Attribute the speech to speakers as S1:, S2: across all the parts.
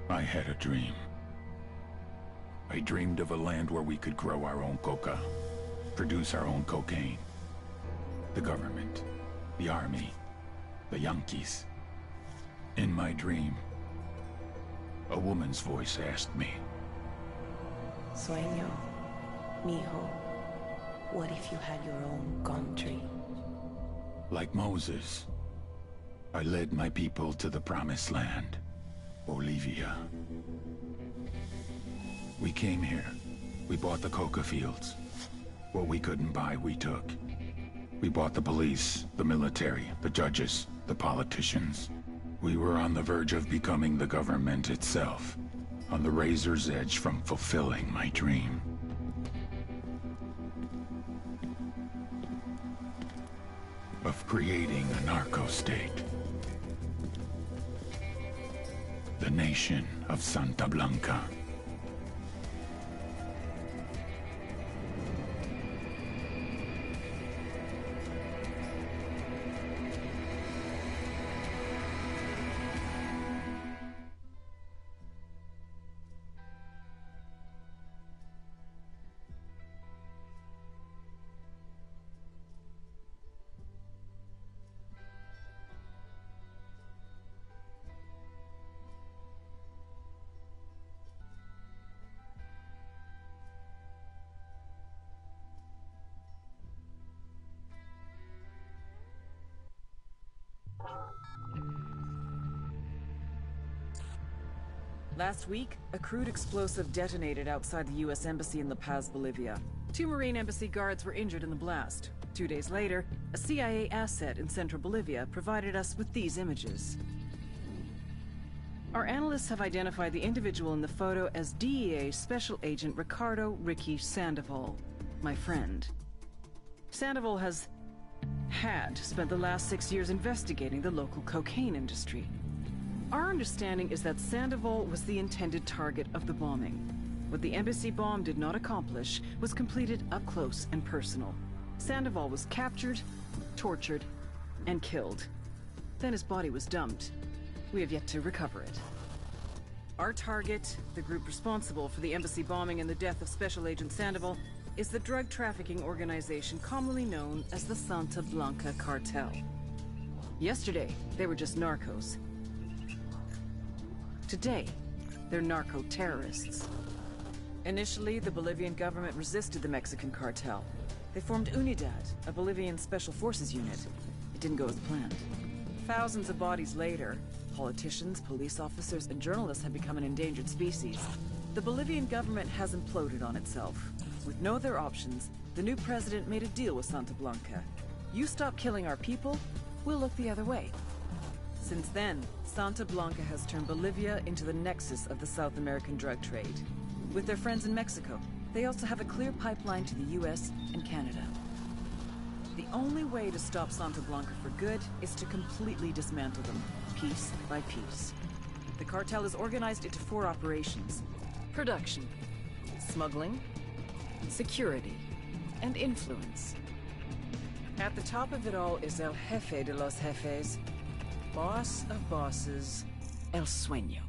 S1: I had a dream. I dreamed of a land where we could grow our own coca, produce our own cocaine. The government, the army, the Yankees. In my dream, a woman's voice asked me,
S2: Sueño, mijo, what if you had your own country?
S1: like Moses, I led my people to the promised land, Bolivia. We came here. We bought the coca fields. What we couldn't buy, we took. We bought the police, the military, the judges, the politicians. We were on the verge of becoming the government itself, on the razor's edge from fulfilling my dream. Of creating a narco-state. The nation of Santa Blanca.
S3: Last week, a crude explosive detonated outside the U.S. Embassy in La Paz, Bolivia. 2 Marine Embassy guards were injured in the blast. 2 days later, a CIA asset in central Bolivia provided us with these images. Our analysts have identified the individual in the photo as DEA Special Agent Ricardo Ricky Sandoval, my friend. Sandoval had spent the last 6 years investigating the local cocaine industry. Our understanding is that Sandoval was the intended target of the bombing. What the embassy bomb did not accomplish was completed up close and personal. Sandoval was captured, tortured, and killed. Then his body was dumped. We have yet to recover it. Our target, the group responsible for the embassy bombing and the death of Special Agent Sandoval, is the drug trafficking organization commonly known as the Santa Blanca Cartel. Yesterday, they were just narcos. Today, they're narco-terrorists. Initially, the Bolivian government resisted the Mexican cartel. They formed UNIDAD, a Bolivian special forces unit. It didn't go as planned. Thousands of bodies later, politicians, police officers, and journalists have become an endangered species. The Bolivian government has imploded on itself. With no other options, the new president made a deal with Santa Blanca. You stop killing our people, we'll look the other way. Since then, Santa Blanca has turned Bolivia into the nexus of the South American drug trade. With their friends in Mexico, they also have a clear pipeline to the US and Canada. The only way to stop Santa Blanca for good is to completely dismantle them, piece by piece. The cartel is organized into 4 operations: production, smuggling, security, and influence. At the top of it all is El Jefe de los Jefes, boss of bosses, El Sueño.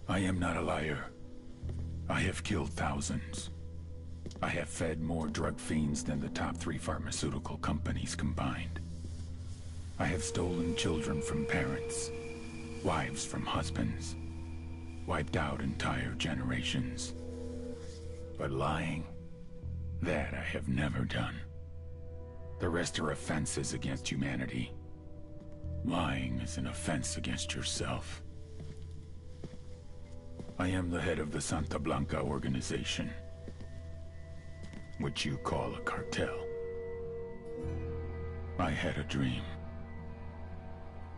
S1: I am not a liar. I have killed thousands. I have fed more drug fiends than the top 3 pharmaceutical companies combined. I have stolen children from parents, wives from husbands, wiped out entire generations. But lying, that I have never done. The rest are offenses against humanity. Lying is an offense against yourself. I am the head of the Santa Blanca organization, which you call a cartel. I had a dream.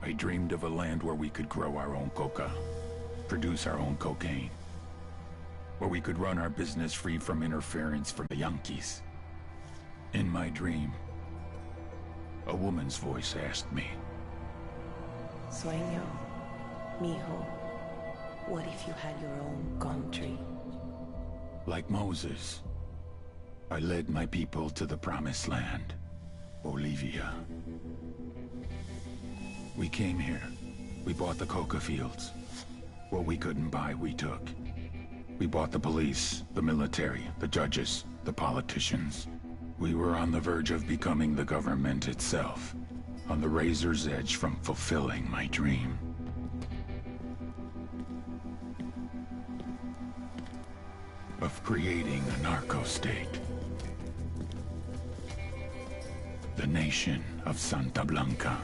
S1: I dreamed of a land where we could grow our own coca, produce our own cocaine, where we could run our business free from interference from the Yankees. In my dream, a woman's voice asked me,
S2: Sueño, mijo, what if you had your own country?
S1: like Moses, I led my people to the promised land, Bolivia. We came here. We bought the coca fields. What we couldn't buy, we took. We bought the police, the military, the judges, the politicians. We were on the verge of becoming the government itself, on the razor's edge from fulfilling my dream. Of creating a narco-state. The nation of Santa Blanca.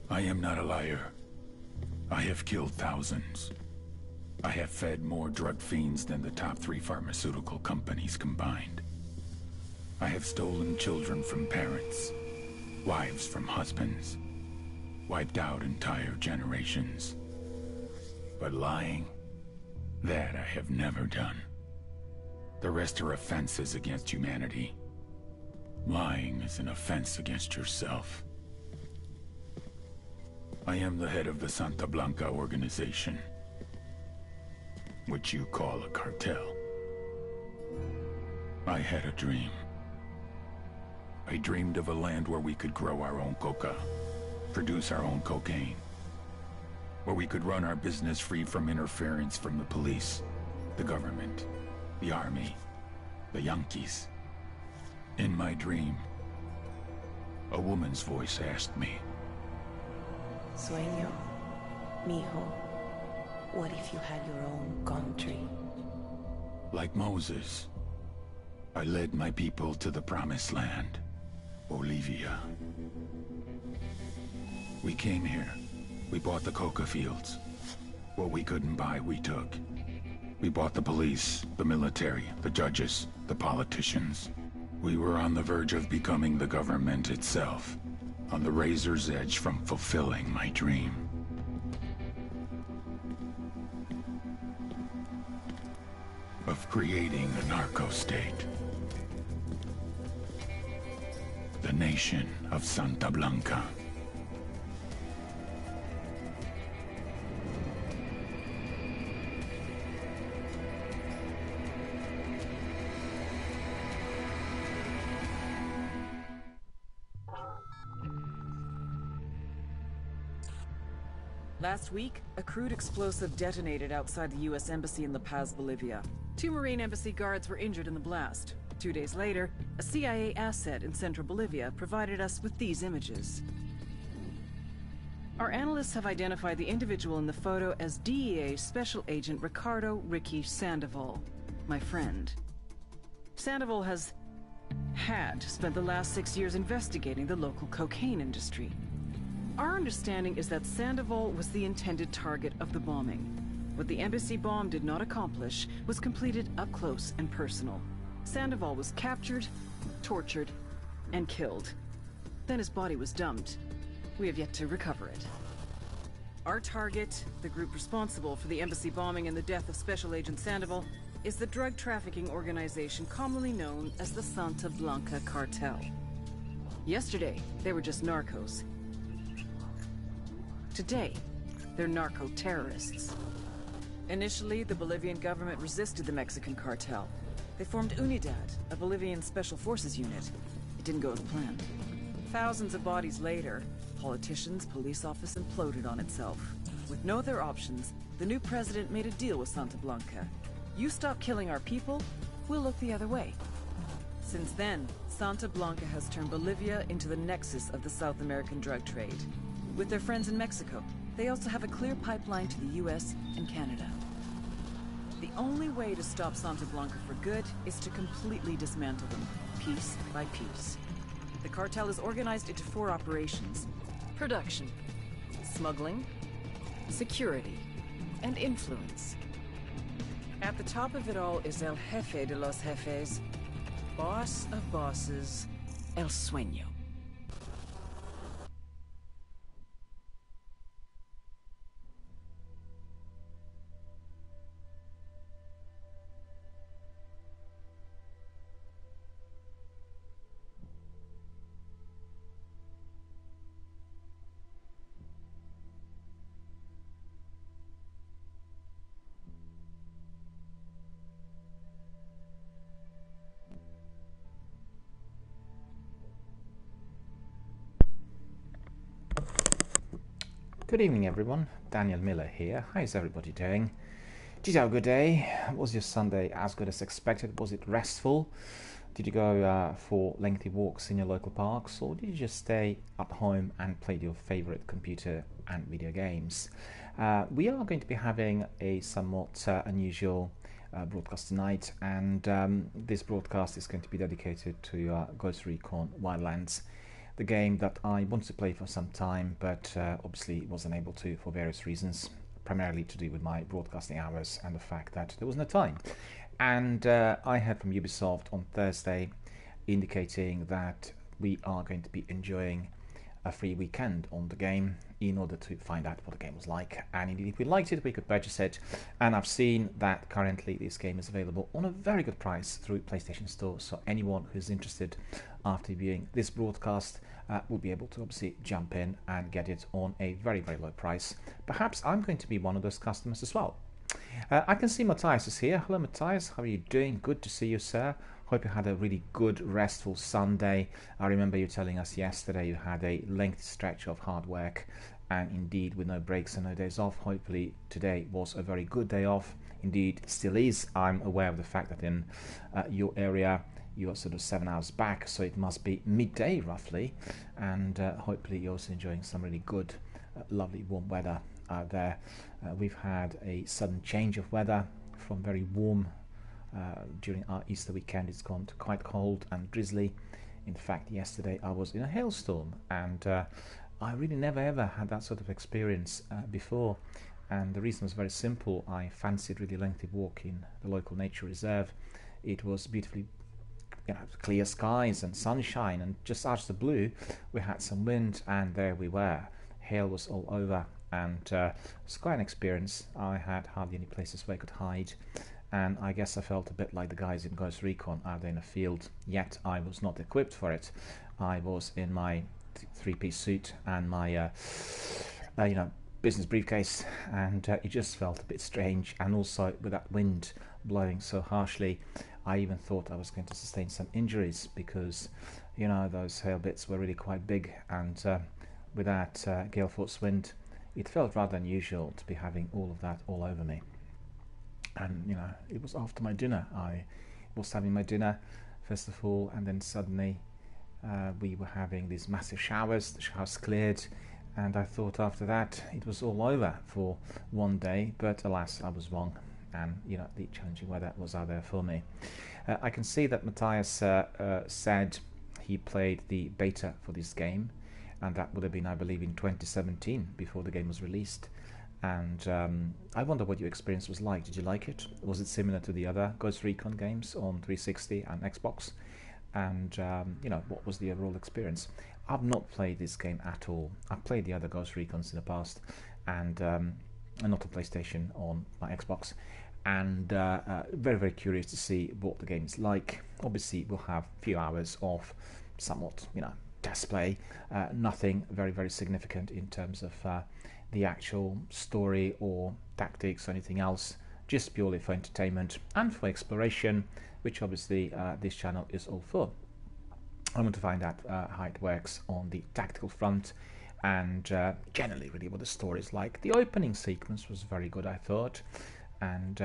S1: I am not a liar. I have killed thousands. I have fed more drug fiends than the top 3 pharmaceutical companies combined. I have stolen children from parents, wives from husbands, wiped out entire generations. But lying, that I have never done. The rest are offenses against humanity. Lying is an offense against yourself. I am the head of the Santa Blanca organization, which you call a cartel. I had a dream. I dreamed of a land where we could grow our own coca, produce our own cocaine, where we could run our business free from interference from the police, the government, the army, the Yankees. In my dream, a woman's voice asked me,
S2: Sueño, mijo, what if you had your own country?
S1: like Moses, I led my people to the promised land, Bolivia. We came here. We bought the coca fields. What we couldn't buy, we took. We bought the police, the military, the judges, the politicians. We were on the verge of becoming the government itself, on the razor's edge from fulfilling my dream. Of creating a narco-state. The nation of Santa Blanca.
S3: Last week, a crude explosive detonated outside the U.S. Embassy in La Paz, Bolivia. 2 Marine Embassy guards were injured in the blast. 2 days later, a CIA asset in central Bolivia provided us with these images. Our analysts have identified the individual in the photo as DEA Special Agent Ricardo Ricky Sandoval, my friend. Sandoval had spent the last 6 years investigating the local cocaine industry. Our understanding is that Sandoval was the intended target of the bombing. What the embassy bomb did not accomplish was completed up close and personal. Sandoval was captured, tortured, and killed. Then his body was dumped. We have yet to recover it. Our target, the group responsible for the embassy bombing and the death of Special Agent Sandoval, is the drug trafficking organization commonly known as the Santa Blanca Cartel. Yesterday, they were just narcos. Today, they're narco-terrorists. Initially, the Bolivian government resisted the Mexican cartel. They formed Unidad, a Bolivian special forces unit. It didn't go as planned. Thousands of bodies later, politicians' police office imploded on itself. With no other options, the new president made a deal with Santa Blanca. You stop killing our people, we'll look the other way. Since then, Santa Blanca has turned Bolivia into the nexus of the South American drug trade. With their friends in Mexico, they also have a clear pipeline to the US and Canada. The only way to stop Santa Blanca for good is to completely dismantle them, piece by piece. The cartel is organized into 4 operations: production, smuggling, security, and influence. At the top of it all is El Jefe de los Jefes, boss of bosses, El Sueño.
S4: Good evening everyone, Daniel Miller here. How is everybody doing? Did you have a good day? Was your Sunday as good as expected? Was it restful? Did you go for lengthy walks in your local parks, or did you just stay at home and play your favorite computer and video games? We are going to be having a somewhat unusual broadcast tonight, and this broadcast is going to be dedicated to Ghost Recon Wildlands, the game that I wanted to play for some time, but obviously wasn't able to for various reasons, primarily to do with my broadcasting hours and the fact that there was no time. And I heard from Ubisoft on Thursday indicating that we are going to be enjoying a free weekend on the game in order to find out what the game was like, and indeed if we liked it we could purchase it. And I've seen that currently this game is available on a very good price through PlayStation Store, so anyone who's interested after viewing this broadcast will be able to obviously jump in and get it on a very low price. Perhaps I'm going to be one of those customers as well. I can see Matthias is here. Hello Matthias, how are you doing? Good to see you, sir. Hope you had a really good restful Sunday. I remember you telling us yesterday you had a lengthy stretch of hard work, and indeed with no breaks and no days off. Hopefully today was a very good day off. Indeed still is. I'm aware of the fact that in your area you are sort of 7 hours back, so it must be midday roughly, and hopefully you're also enjoying some really good lovely warm weather out there. We've had a sudden change of weather from very warm during our Easter weekend. It's gone to quite cold and drizzly. In fact, yesterday I was in a hailstorm, and I really never ever had that sort of experience before. And the reason was very simple. I fancied really lengthy walk in the local nature reserve. It was beautifully clear skies and sunshine, and just out of the blue we had some wind, and there we were. Hail was all over, and it was quite an experience. I had hardly any places where I could hide, and I guess I felt a bit like the guys in Ghost Recon out there in the field, yet I was not equipped for it. I was in my three-piece suit and my business briefcase, and it just felt a bit strange. And also with that wind blowing so harshly, I even thought I was going to sustain some injuries, because those hail bits were really quite big, and with that gale force wind it felt rather unusual to be having all of that all over me. And you know, it was after my dinner. I was having my dinner first of all, and then suddenly we were having these massive showers. The showers cleared, and I thought after that it was all over for one day. But alas, I was wrong, and you know, the challenging weather was out there for me. I can see that Matthias said he played the beta for this game, and that would have been, I believe, in 2017 before the game was released. And I wonder what your experience was like. Did you like it? Was it similar to the other Ghost Recon games on 360 and Xbox? And you know, what was the overall experience? I've not played this game at all. I've played the other Ghost Recons in the past, and not on PlayStation, on my Xbox. And very, very curious to see what the game is like. Obviously, we'll have a few hours of somewhat, you know, test play. Nothing very, very significant in terms of the actual story or tactics or anything else, just purely for entertainment and for exploration, which obviously this channel is all for. I want to find out how it works on the tactical front, and generally really what the story is like. The opening sequence was very good, I thought, and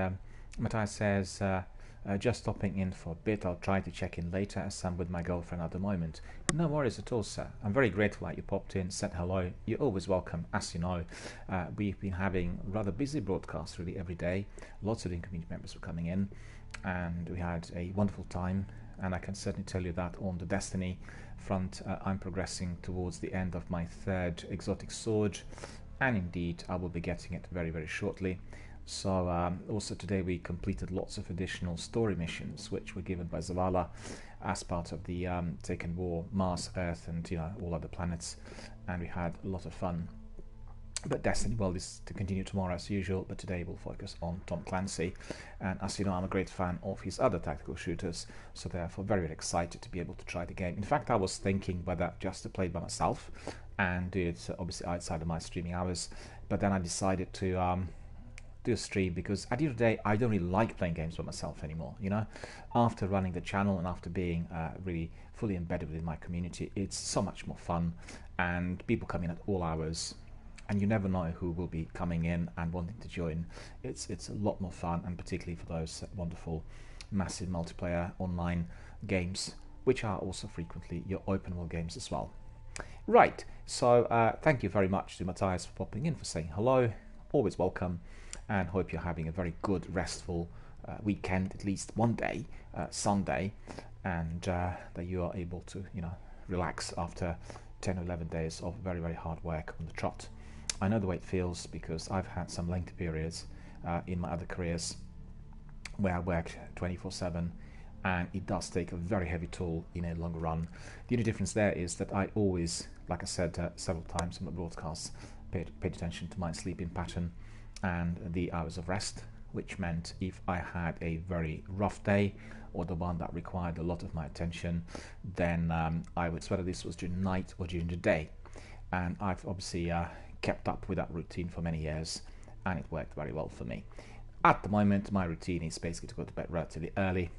S4: Matthias says, just stopping in for a bit, I'll try to check in later as I'm with my girlfriend at the moment. No worries at all, sir. I'm very grateful that you popped in, said hello. You're always welcome. As you know, we've been having rather busy broadcasts really every day. Lots of new community members were coming in, and we had a wonderful time. And I can certainly tell you that on the Destiny front, I'm progressing towards the end of my third exotic sword, and indeed I will be getting it very, very shortly. So also today we completed lots of additional story missions which were given by Zavala as part of the Taken War, Mars, Earth, and you know, all other planets, and we had a lot of fun. But Destiny, well, is to continue tomorrow as usual, but today we'll focus on Tom Clancy, and as you know, I'm a great fan of his other tactical shooters, so therefore very, very excited to be able to try the game. In fact, I was thinking whether just to play it by myself and do it obviously outside of my streaming hours, but then I decided to do a stream, because at the end of the day I don't really like playing games by myself anymore, you know. After running the channel and after being really fully embedded within my community, it's so much more fun, and people come in at all hours, and you never know who will be coming in and wanting to join. It's a lot more fun, and particularly for those wonderful massive multiplayer online games, which are also frequently your open world games as well. Right, so thank you very much to Matthias for popping in, for saying hello. Always welcome, and hope you're having a very good, restful weekend, at least one day, Sunday, and that you are able to, you know, relax after 10 or 11 days of very, very hard work on the trot. I know the way it feels, because I've had some lengthy periods in my other careers where I worked 24/7, and it does take a very heavy toll in a long run. The only difference there is that I always, like I said several times on the broadcasts, paid attention to my sleeping pattern and the hours of rest, which meant if I had a very rough day or the one that required a lot of my attention, then I would, whether this was during the night or during the day. And I've obviously kept up with that routine for many years, and it worked very well for me. At the moment, my routine is basically to go to bed relatively early,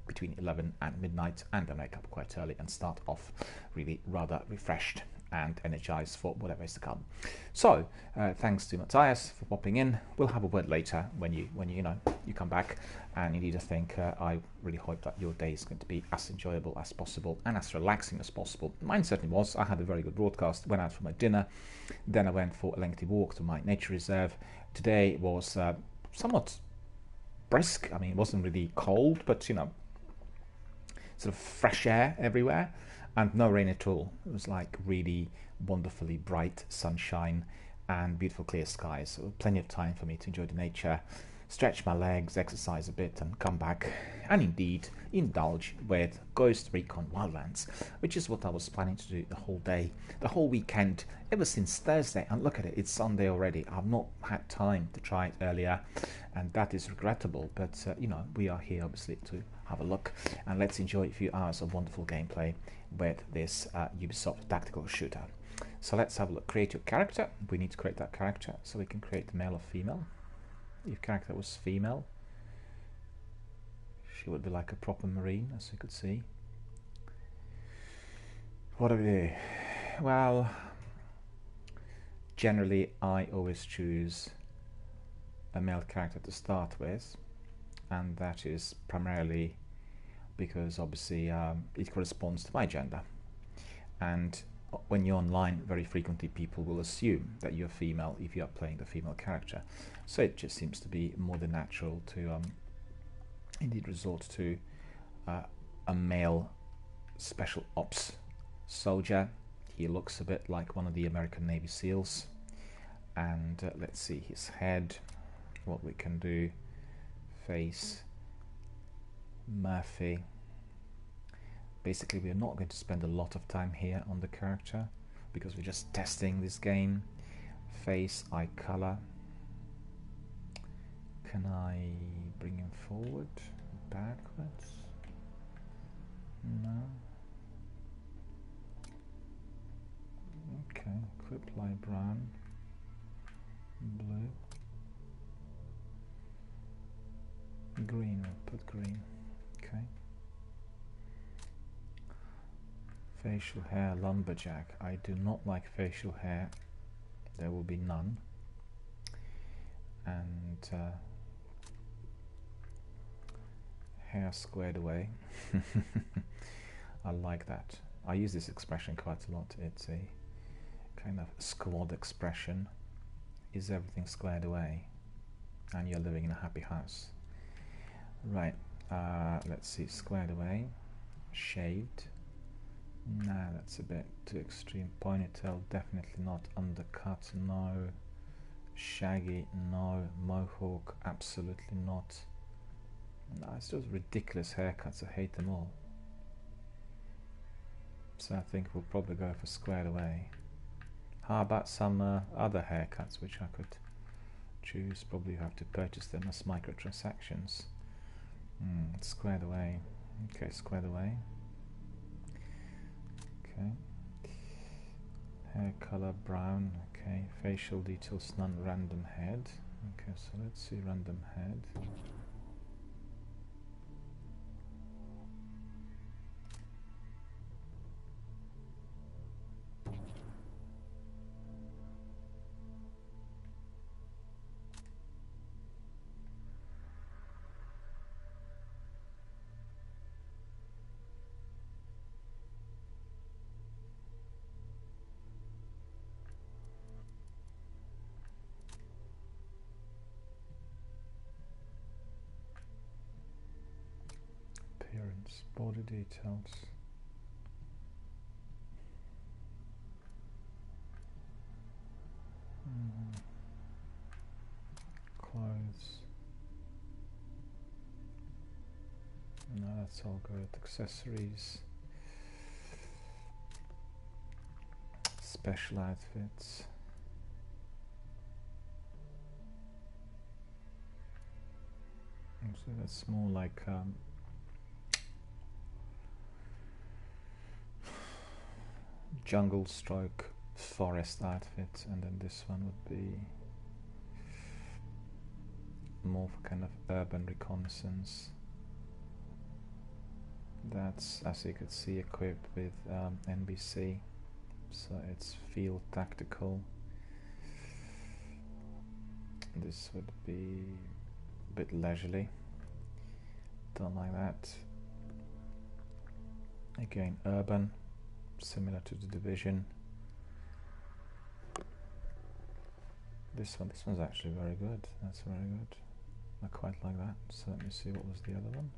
S4: between 11 and midnight, and then wake up quite early and start off really rather refreshed and energized for whatever is to come. So thanks to Matthias for popping in. We'll have a word later when you come back, and indeed I think I really hope that your day is going to be as enjoyable as possible and as relaxing as possible. Mine certainly was. I had a very good broadcast, went out for my dinner, then I went for a lengthy walk to my nature reserve. Today was somewhat brisk. I mean, it wasn't really cold, but you know, sort of fresh air everywhere, and no rain at all. It was like really wonderfully bright sunshine and beautiful clear skies, so plenty of time for me to enjoy the nature, stretch my legs, exercise a bit, and come back and indeed indulge with Ghost Recon Wildlands, which is what I was planning to do the whole day, the whole weekend, ever since Thursday. And look at it, it's Sunday already. I've not had time to try it earlier, and that is regrettable, but you know, we are here obviously to have a look, and let's enjoy a few hours of wonderful gameplay with this Ubisoft tactical shooter. So let's have a look. Create your character. We need to create that character, so we can create male or female. If character was female, she would be like a proper marine, as you could see. What do we do? Well, generally I always choose a male character to start with, and that is primarily because obviously it corresponds to my gender. And when you're online, very frequently people will assume that you're female if you are playing the female character. So it just seems to be more than natural to indeed resort to a male special ops soldier. He looks a bit like one of the American Navy SEALs. And let's see his head, what we can do. Face, Murphy. Basically, we are not going to spend a lot of time here on the character because we're just testing this game. Face, eye color. Can I bring him forward? Backwards? No. Okay, equipped light brown. Blue. Green, we'll put green. Okay. Facial hair, lumberjack. I do not like facial hair. There will be none. And hair squared away. I like that. I use this expression quite a lot. It's a kind of squad expression. Is everything squared away? And you're living in a happy house. Right, let's see, squared away, shaved. Nah, that's a bit too extreme. Ponytail, definitely not. Undercut, no. Shaggy, no. Mohawk, absolutely not. No, it's those ridiculous haircuts, I hate them all. So I think we'll probably go for squared away. How about some other haircuts which I could choose? Probably have to purchase them as microtransactions. Squared away. Okay, squared away. Okay. Hair color brown. Okay. Facial details none. Random head. Okay, so let's see random head. Appearance, body details. Clothes. No, that's all good. Accessories. Special outfits. So that's more like jungle stroke forest outfit, and then this one would be more for kind of urban reconnaissance. That's, as you could see, equipped with NBC, so it's field tactical. This would be a bit leisurely. Don't like that. Again, urban, similar to the Division. This one's actually very good. That's very good. I quite like that. So let me see, what was the other one?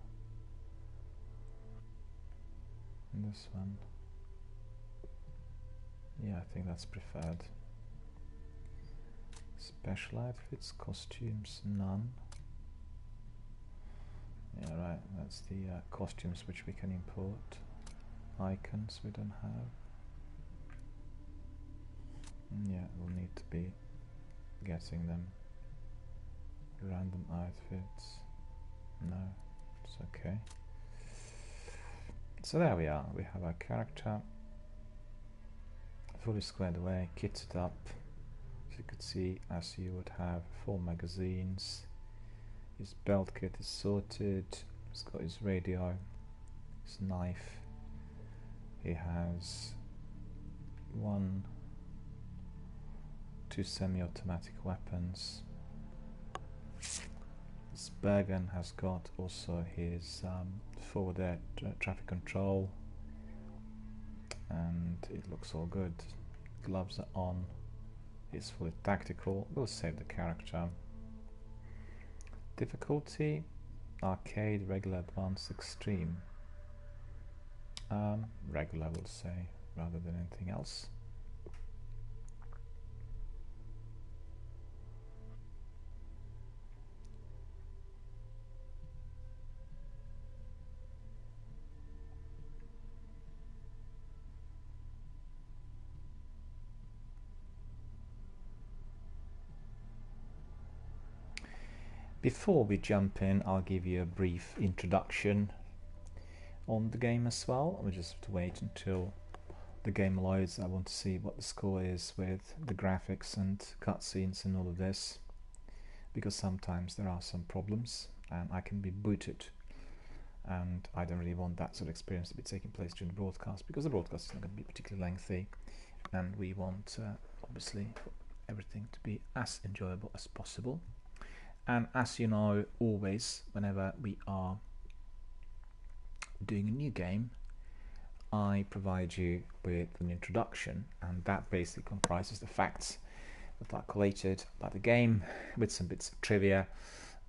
S4: And this one. Yeah, I think that's preferred. Special outfits, costumes, none. Yeah, right, that's the costumes which we can import. Icons we don't have. Yeah, we'll need to be getting them. Random outfits. No, it's okay. So there we are. We have our character fully squared away, kitted up. As you could see, as you would have 4 magazines. His belt kit is sorted. He's got his radio, his knife. He has 2 semi-automatic weapons. Bergen has got also his forward air traffic control, and it looks all good. Gloves are on. He's fully tactical. We'll save the character. Difficulty: arcade, regular, advanced, extreme. Regular, we'll say, rather than anything else. Before we jump in, I'll give you a brief introduction on the game as well. We'll just have to wait until the game loads. I want to see what the score is with the graphics and cutscenes and all of this, because sometimes there are some problems and I can be booted, and I don't really want that sort of experience to be taking place during the broadcast, because the broadcast is not going to be particularly lengthy and we want obviously everything to be as enjoyable as possible. And as you know, always whenever we are doing a new game, I provide you with an introduction, and that basically comprises the facts that are collated about the game, with some bits of trivia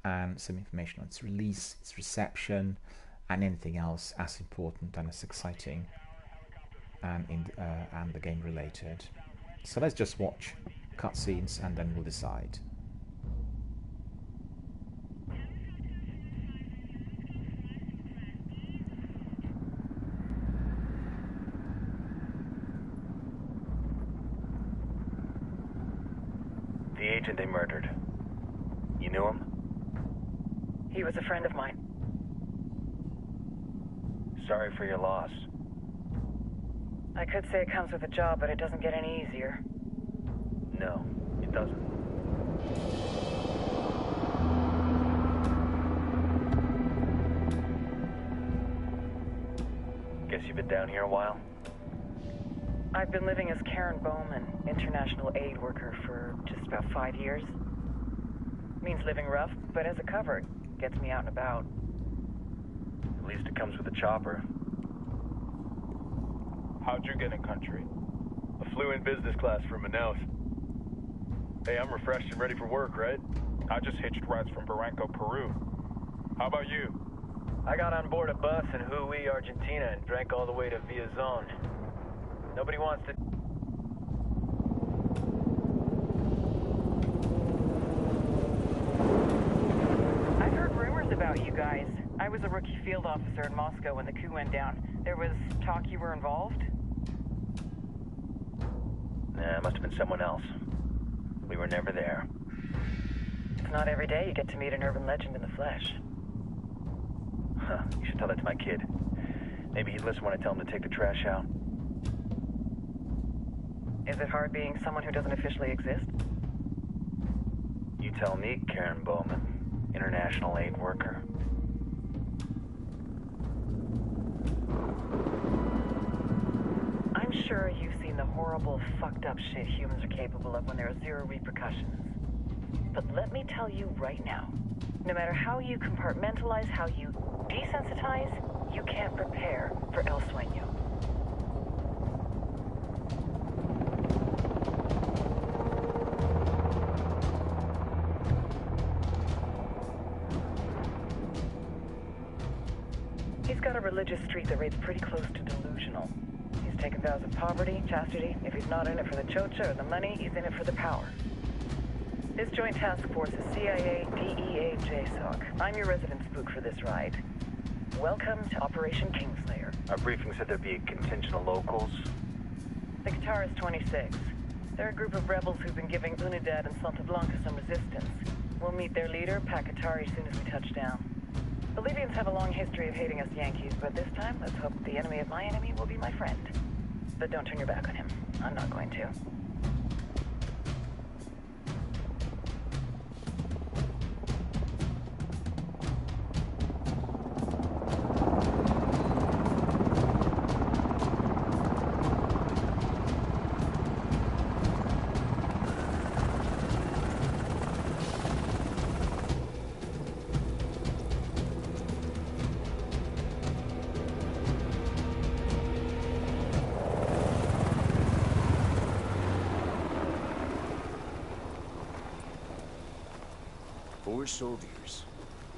S4: and some information on its release, its reception, and anything else as important and as exciting and the game related. So let's just watch cutscenes and then we'll decide.
S5: The agent they murdered. You knew him?
S3: He was a friend of mine.
S5: Sorry for your loss.
S3: I could say it comes with a job, but it doesn't get any easier.
S5: No, it doesn't. Guess you've been down here a while?
S3: I've been living as Karen Bowman, international aid worker, for just about 5 years. Means living rough, but as a cover, it gets me out and about.
S5: At least it comes with a chopper.
S6: How'd you get in country? I flew in business class from Manaus. Hey, I'm refreshed and ready for work, right? I just hitched rides from Barranco, Peru. How about you?
S5: I got on board a bus in Jujuy, Argentina, and drank all the way to Villazón. Nobody wants to...
S3: I've heard rumors about you guys. I was a rookie field officer in Moscow when the coup went down. There was talk you were involved?
S5: Nah, it must have been someone else. We were never there.
S3: It's not every day you get to meet an urban legend in the flesh.
S5: Huh, you should tell that to my kid. Maybe he'd listen when I tell him to take the trash out.
S3: Is it hard being someone who doesn't officially exist?
S5: You tell me, Karen Bowman, international aid worker.
S3: I'm sure you've seen the horrible, fucked up shit humans are capable of when there are zero repercussions. But let me tell you right now, no matter how you compartmentalize, how you desensitize, you can't prepare for El Sueño. He's got a religious streak that rates pretty close to delusional. He's taken vows of poverty, chastity. If he's not in it for the chocha or the money, he's in it for the power. This joint task force is CIA, DEA, JSOC. I'm your resident spook for this ride. Welcome to Operation Kingslayer.
S5: Our briefing said there'd be a contingent of locals.
S3: The Guitarist 26. They're a group of rebels who've been giving Unidad and Santa Blanca some resistance. We'll meet their leader, Pakatari, as soon as we touch down. Bolivians have a long history of hating us Yankees, but this time, let's hope the enemy of my enemy will be my friend. But don't turn your back on him. I'm not going to.
S7: soldiers.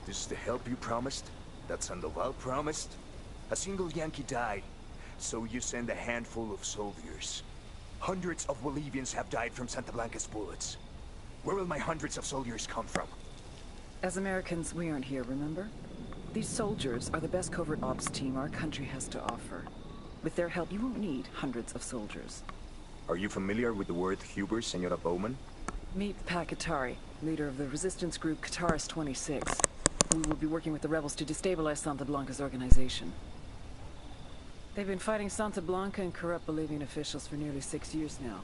S7: This is the help you promised? That Sandoval promised? A single Yankee died, so you send a handful of soldiers. Hundreds of Bolivians have died from Santa Blanca's bullets. Where will my hundreds of soldiers come from?
S3: As Americans, we aren't here, remember? These soldiers are the best covert ops team our country has to offer. With their help, you won't need hundreds of soldiers.
S7: Are you familiar with the word Huber, Senora Bowman?
S3: Meet Pat Katari, leader of the resistance group Kataris 26. We will be working with the rebels to destabilize Santa Blanca's organization. They've been fighting Santa Blanca and corrupt Bolivian officials for nearly 6 years now.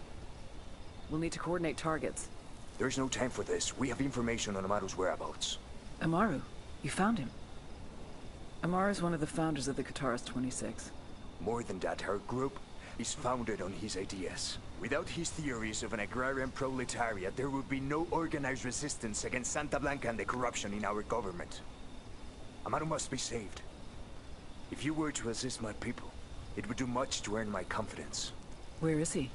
S3: We'll need to coordinate targets.
S7: There's no time for this. We have information on Amaru's whereabouts.
S3: Amaru? You found him? Amaru is one of the founders of the Kataris 26.
S7: More than that, her group is founded on his ideas. Without his theories of an agrarian proletariat, there would be no organized resistance against Santa Blanca and the corruption in our government. Amaru must be saved. If you were to assist my people, it would do much to earn my confidence.
S3: Where is he?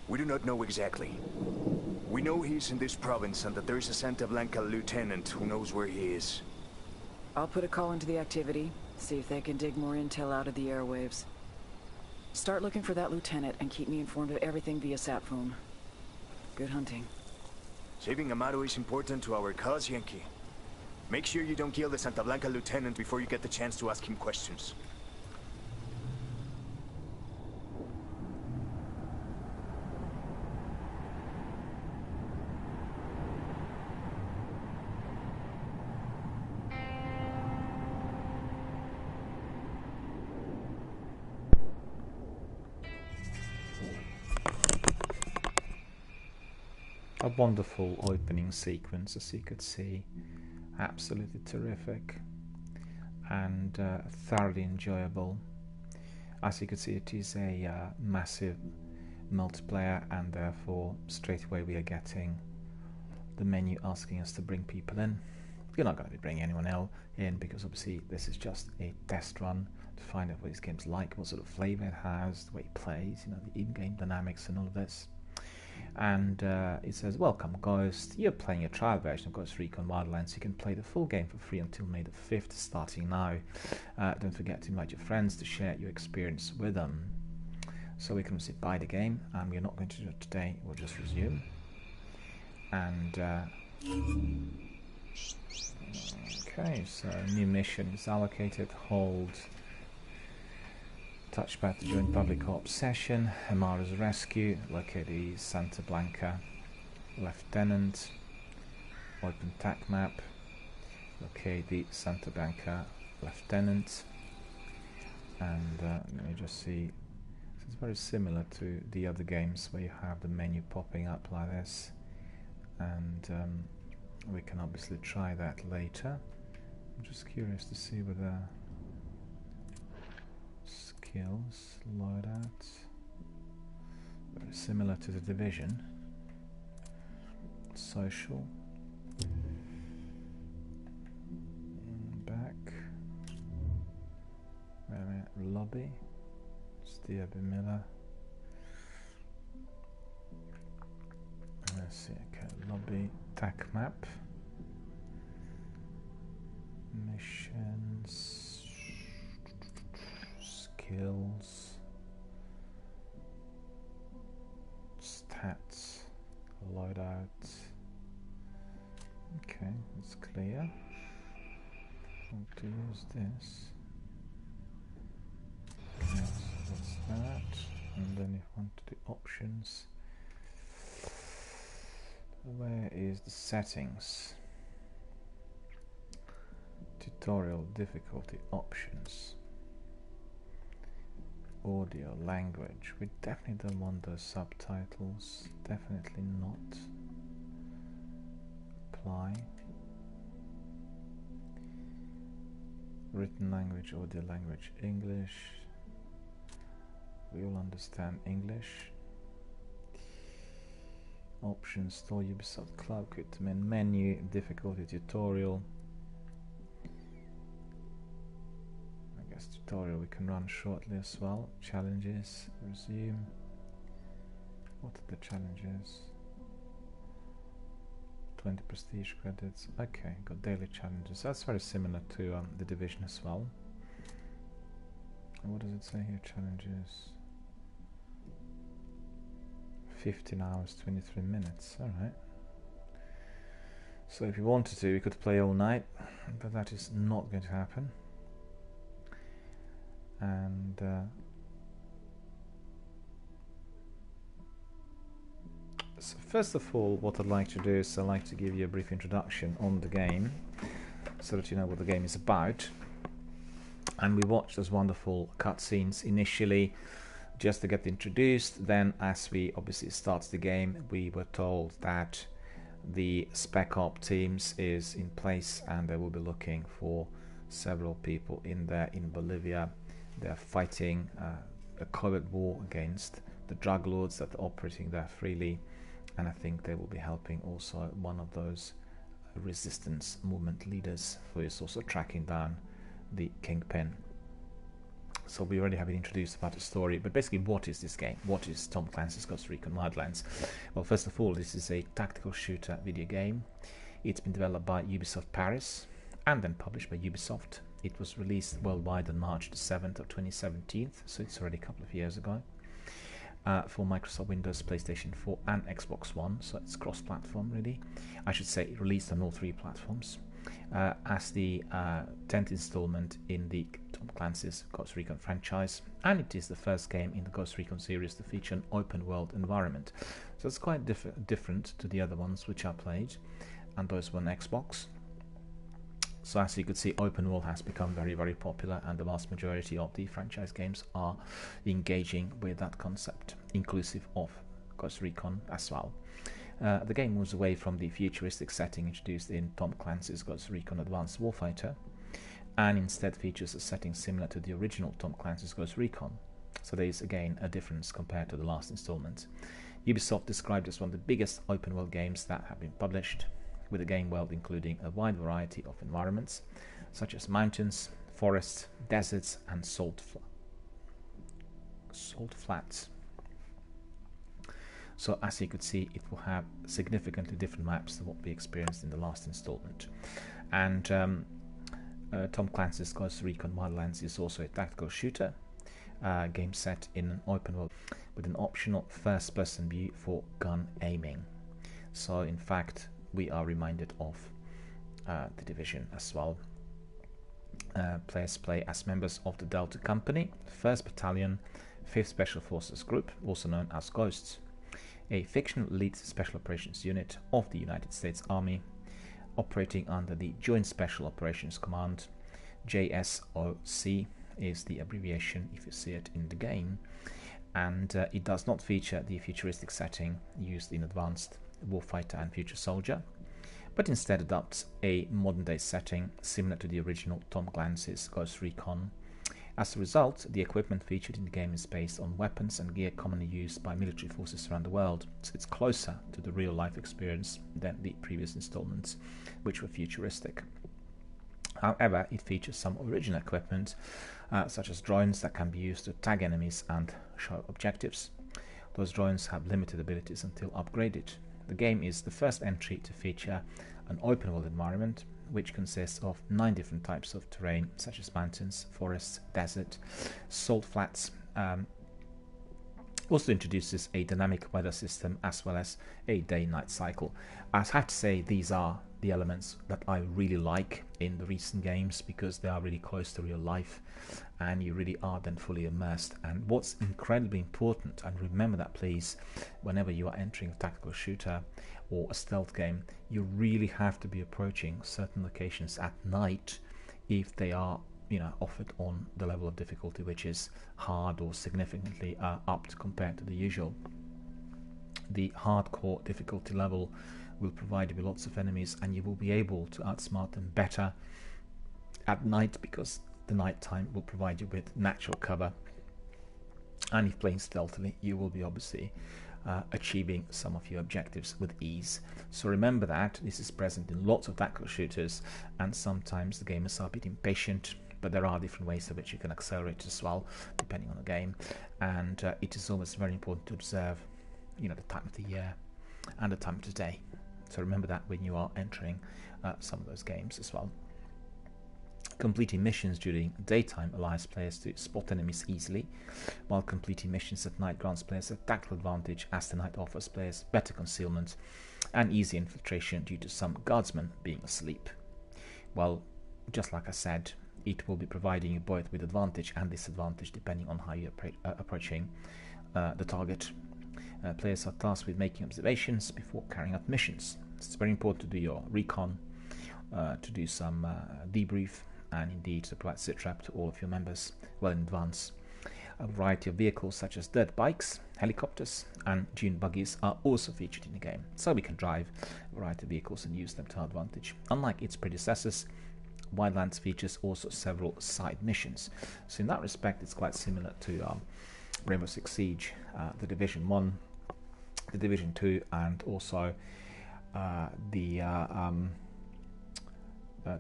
S7: We do not know exactly. We know he's in this province and that there is a Santa Blanca lieutenant who knows where he is.
S3: I'll put a call into the activity, see if they can dig more intel out of the airwaves. Start looking for that lieutenant and keep me informed of everything via sat phone. Good hunting.
S7: Saving Amaru is important to our cause, Yankee. Make sure you don't kill the Santa Blanca lieutenant before you get the chance to ask him questions.
S4: A wonderful opening sequence, as you could see. Absolutely terrific and thoroughly enjoyable. As you could see, it is a massive multiplayer, and therefore straight away we are getting the menu asking us to bring people in. You're not going to be bringing anyone else in, because obviously this is just a test run to find out what this game's like, what sort of flavour it has, the way it plays, you know, the in-game dynamics and all of this. And it says, welcome Ghost, you're playing a trial version of Ghost Recon Wildlands. You can play the full game for free until May the 5th, starting now. Don't forget to invite your friends to share your experience with them. So we can obviously buy the game, and we're not going to do it today, we'll just resume. And okay, so new mission is allocated, hold touchpad to join public ops session. Amaru's rescue, locate the Santa Blanca lieutenant, open TAC map, locate the Santa Blanca lieutenant, and let me just see, it's very similar to the other games where you have the menu popping up like this, and we can obviously try that later. I'm just curious to see whether skills, loadout, very similar to the Division. Social, back, wait a minute, lobby, it's DRBMiller. Let's see, okay, lobby, TAC map, missions, skills, stats, loadout. Okay, it's clear. How to use this? Yes, that's that. And then if you want to do options, where is the settings? Tutorial difficulty options. Audio language. We definitely don't want those subtitles. Definitely not. Apply. Written language, audio language, English. We all understand English. Options, store Ubisoft Cloud, quick to main menu, difficulty tutorial. I guess tutorial we can run shortly as well. Challenges, resume. What are the challenges? 20 prestige credits. Okay, got daily challenges. That's very similar to the Division as well. What does it say here? Challenges. 15 hours, 23 minutes. Alright. So if you wanted to, you could play all night, but that is not going to happen. And so first of all, what I'd like to do is I'd like to give you a brief introduction on the game, so that you know what the game is about. And we watched those wonderful cutscenes initially, just to get introduced. Then, as we obviously start the game, we were told that the Spec Op teams is in place, and they will be looking for several people in there in Bolivia. They're fighting a covert war against the drug lords that are operating there freely, and I think they will be helping also one of those resistance movement leaders who is also tracking down the Kingpin. So we already have been introduced about the story, but basically what is this game? What is Tom Clancy's Ghost Recon Wildlands? Well, first of all, this is a tactical shooter video game. It's been developed by Ubisoft Paris and then published by Ubisoft. It was released worldwide on March the 7th of 2017, so it's already a couple of years ago, for Microsoft Windows, PlayStation 4 and Xbox One, so it's cross-platform really. I should say it released on all three platforms. As the 10th installment in the Tom Clancy's Ghost Recon franchise, and it is the first game in the Ghost Recon series to feature an open world environment. So it's quite different to the other ones which I played, and those were on Xbox. So as you could see, open world has become very, very popular, and the vast majority of the franchise games are engaging with that concept, inclusive of Ghost Recon as well. The game moves away from the futuristic setting introduced in Tom Clancy's Ghost Recon Advanced Warfighter, and instead features a setting similar to the original Tom Clancy's Ghost Recon. So there is again a difference compared to the last installment. Ubisoft described as one of the biggest open world games that have been published, with a game world including a wide variety of environments, such as mountains, forests, deserts, and salt flats. So as you could see, it will have significantly different maps than what we experienced in the last installment. And Tom Clancy's Ghost Recon Wildlands is also a tactical shooter game set in an open world with an optional first-person view for gun aiming. So in fact, we are reminded of the Division as well. Players play as members of the Delta Company, 1st Battalion, 5th Special Forces Group, also known as Ghosts, a fictional elite special operations unit of the United States Army, operating under the Joint Special Operations Command. JSOC is the abbreviation if you see it in the game, and it does not feature the futuristic setting used in Advanced Warfighter and Future Soldier, but instead adopts a modern-day setting similar to the original Tom Clancy's Ghost Recon. As a result, the equipment featured in the game is based on weapons and gear commonly used by military forces around the world, so it's closer to the real-life experience than the previous installments, which were futuristic. However, it features some original equipment, such as drones that can be used to tag enemies and show objectives. Those drones have limited abilities until upgraded. The game is the first entry to feature an open-world environment, which consists of 9 different types of terrain, such as mountains, forests, desert, salt flats. Also introduces a dynamic weather system as well as a day-night cycle. I have to say, these are the elements that I really like in the recent games, because they are really close to real life and you really are then fully immersed. And what's incredibly important, and remember that please, whenever you are entering a tactical shooter or a stealth game, you really have to be approaching certain locations at night if they are offered on the level of difficulty which is hard or significantly upped compared to the usual. The hardcore difficulty level will provide you with lots of enemies, and you will be able to outsmart them better at night, because the night time will provide you with natural cover, and if playing stealthily you will be obviously achieving some of your objectives with ease. So remember that this is present in lots of tactical shooters, and sometimes the gamers are a bit impatient, but there are different ways in which you can accelerate as well, depending on the game. And it is always very important to observe, the time of the year and the time of the day. So remember that when you are entering some of those games as well. Completing missions during daytime allows players to spot enemies easily, while completing missions at night grants players a tactical advantage, as the night offers players better concealment and easy infiltration due to some guardsmen being asleep. Well, just like I said, it will be providing you both with advantage and disadvantage depending on how you're approaching the target. Players are tasked with making observations before carrying out missions. It's very important to do your recon, to do some debrief, and indeed to provide sit trap to all of your members well in advance. A variety of vehicles such as dirt bikes, helicopters and dune buggies are also featured in the game, so we can drive a variety of vehicles and use them to our advantage. Unlike its predecessors, Wildlands features also several side missions, so in that respect it's quite similar to Rainbow Six Siege, the Division 1, the Division 2 and also the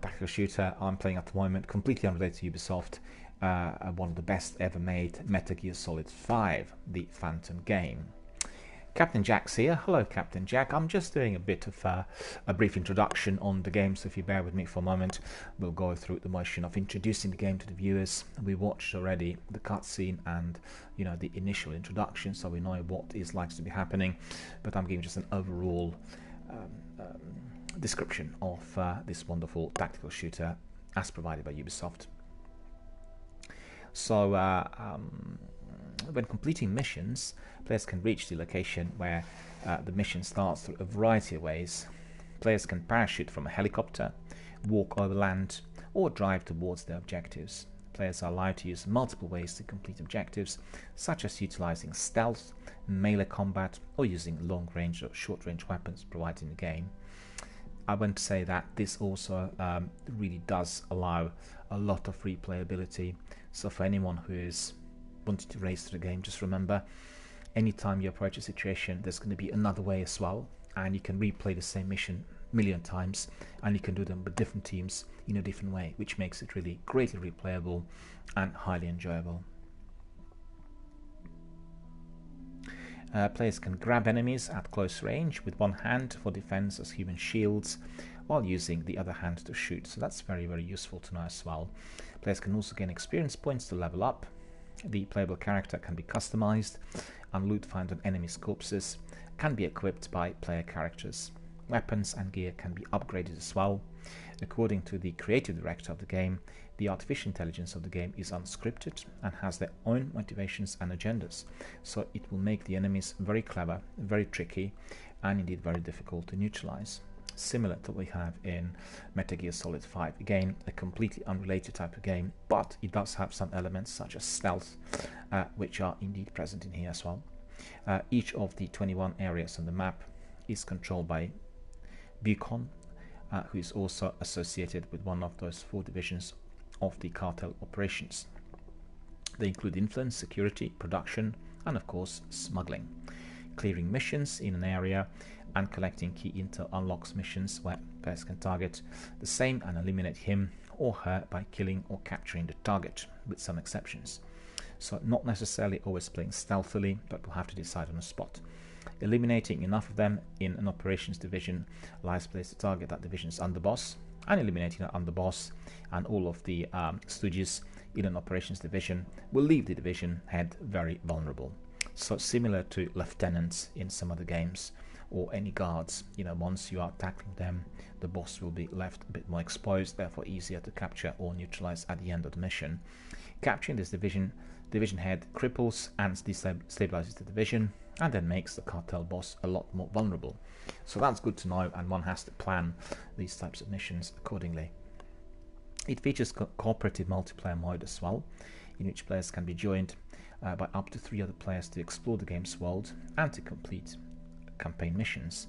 S4: tactical shooter I'm playing at the moment, completely unrelated to Ubisoft, one of the best ever made, Metal Gear Solid 5, the Phantom game. Captain Jack's here. Hello Captain Jack. I'm just doing a bit of a brief introduction on the game, so if you bear with me for a moment, we'll go through the motion of introducing the game to the viewers. We watched already the cutscene and the initial introduction, so we know what is likely to be happening, but I'm giving just an overall description of this wonderful tactical shooter as provided by Ubisoft. So when completing missions, players can reach the location where the mission starts through a variety of ways. Players can parachute from a helicopter, walk over land, or drive towards their objectives. Players are allowed to use multiple ways to complete objectives, such as utilizing stealth, melee combat, or using long-range or short-range weapons provided in the game. I want to say that this also really does allow a lot of replayability. So for anyone who is wanting to race through the game, just remember, anytime you approach a situation, there's going to be another way as well, and you can replay the same mission a million times, and you can do them with different teams in a different way, which makes it really greatly replayable and highly enjoyable. Players can grab enemies at close range with one hand for defense as human shields, while using the other hand to shoot, so that's very, very useful to know as well. Players can also gain experience points to level up. The playable character can be customized, and loot found on enemies' corpses can be equipped by player characters. Weapons and gear can be upgraded as well. According to the creative director of the game, the artificial intelligence of the game is unscripted and has their own motivations and agendas, so it will make the enemies very clever, very tricky, and indeed very difficult to neutralize. Similar to what we have in Metal Gear Solid 5. Again, a completely unrelated type of game, but it does have some elements such as stealth, which are indeed present in here as well. Each of the 21 areas on the map is controlled by Recon, who is also associated with one of those 4 divisions of the cartel operations. They include influence, security, production, and of course smuggling. Clearing missions in an area and collecting key intel unlocks missions where players can target the same and eliminate him or her by killing or capturing the target, with some exceptions. So not necessarily always playing stealthily, but we'll have to decide on a spot. Eliminating enough of them in an operations division allows players to target that division's underboss, and eliminating that underboss and all of the stooges in an operations division will leave the division head very vulnerable. So similar to lieutenants in some other games, or any guards, once you are tackling them, the boss will be left a bit more exposed, therefore easier to capture or neutralize at the end of the mission. Capturing this division head cripples and destabilizes the division, and then makes the cartel boss a lot more vulnerable. So that's good to know, and one has to plan these types of missions accordingly. It features cooperative multiplayer mode as well, in which players can be joined by up to 3 other players to explore the game's world and to complete campaign missions.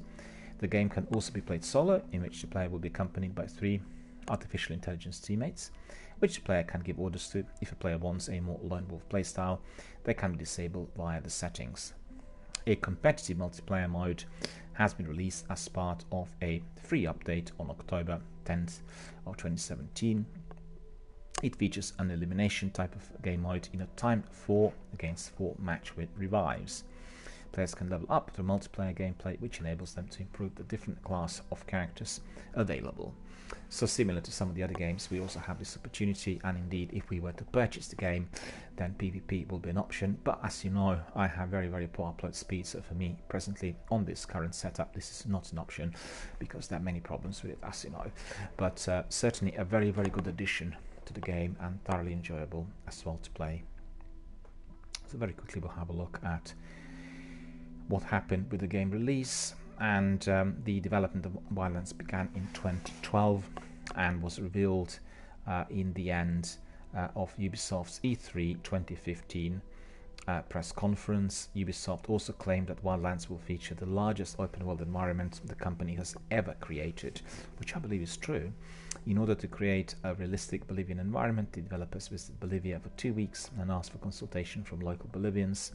S4: The game can also be played solo, in which the player will be accompanied by 3 artificial intelligence teammates, which the player can give orders to. If a player wants a more lone wolf playstyle, they can be disabled via the settings. A competitive multiplayer mode has been released as part of a free update on October 10th of 2017. It features an elimination type of game mode in a timed 4 against 4 match with revives. players can level up through multiplayer gameplay, which enables them to improve the different class of characters available. So similar to some of the other games, we also have this opportunity, and indeed if we were to purchase the game, then PvP will be an option. But as you know, I have very, very poor upload speed, so for me presently on this current setup, this is not an option because there are many problems with it, as you know. But certainly a very, very good addition to the game and thoroughly enjoyable as well to play. So very quickly we'll have a look at what happened with the game release. And the development of Wildlands began in 2012 and was revealed in the end of Ubisoft's E3 2015 press conference. Ubisoft also claimed that Wildlands will feature the largest open world environment the company has ever created, which I believe is true. In order to create a realistic Bolivian environment, the developers visited Bolivia for 2 weeks and asked for consultation from local Bolivians.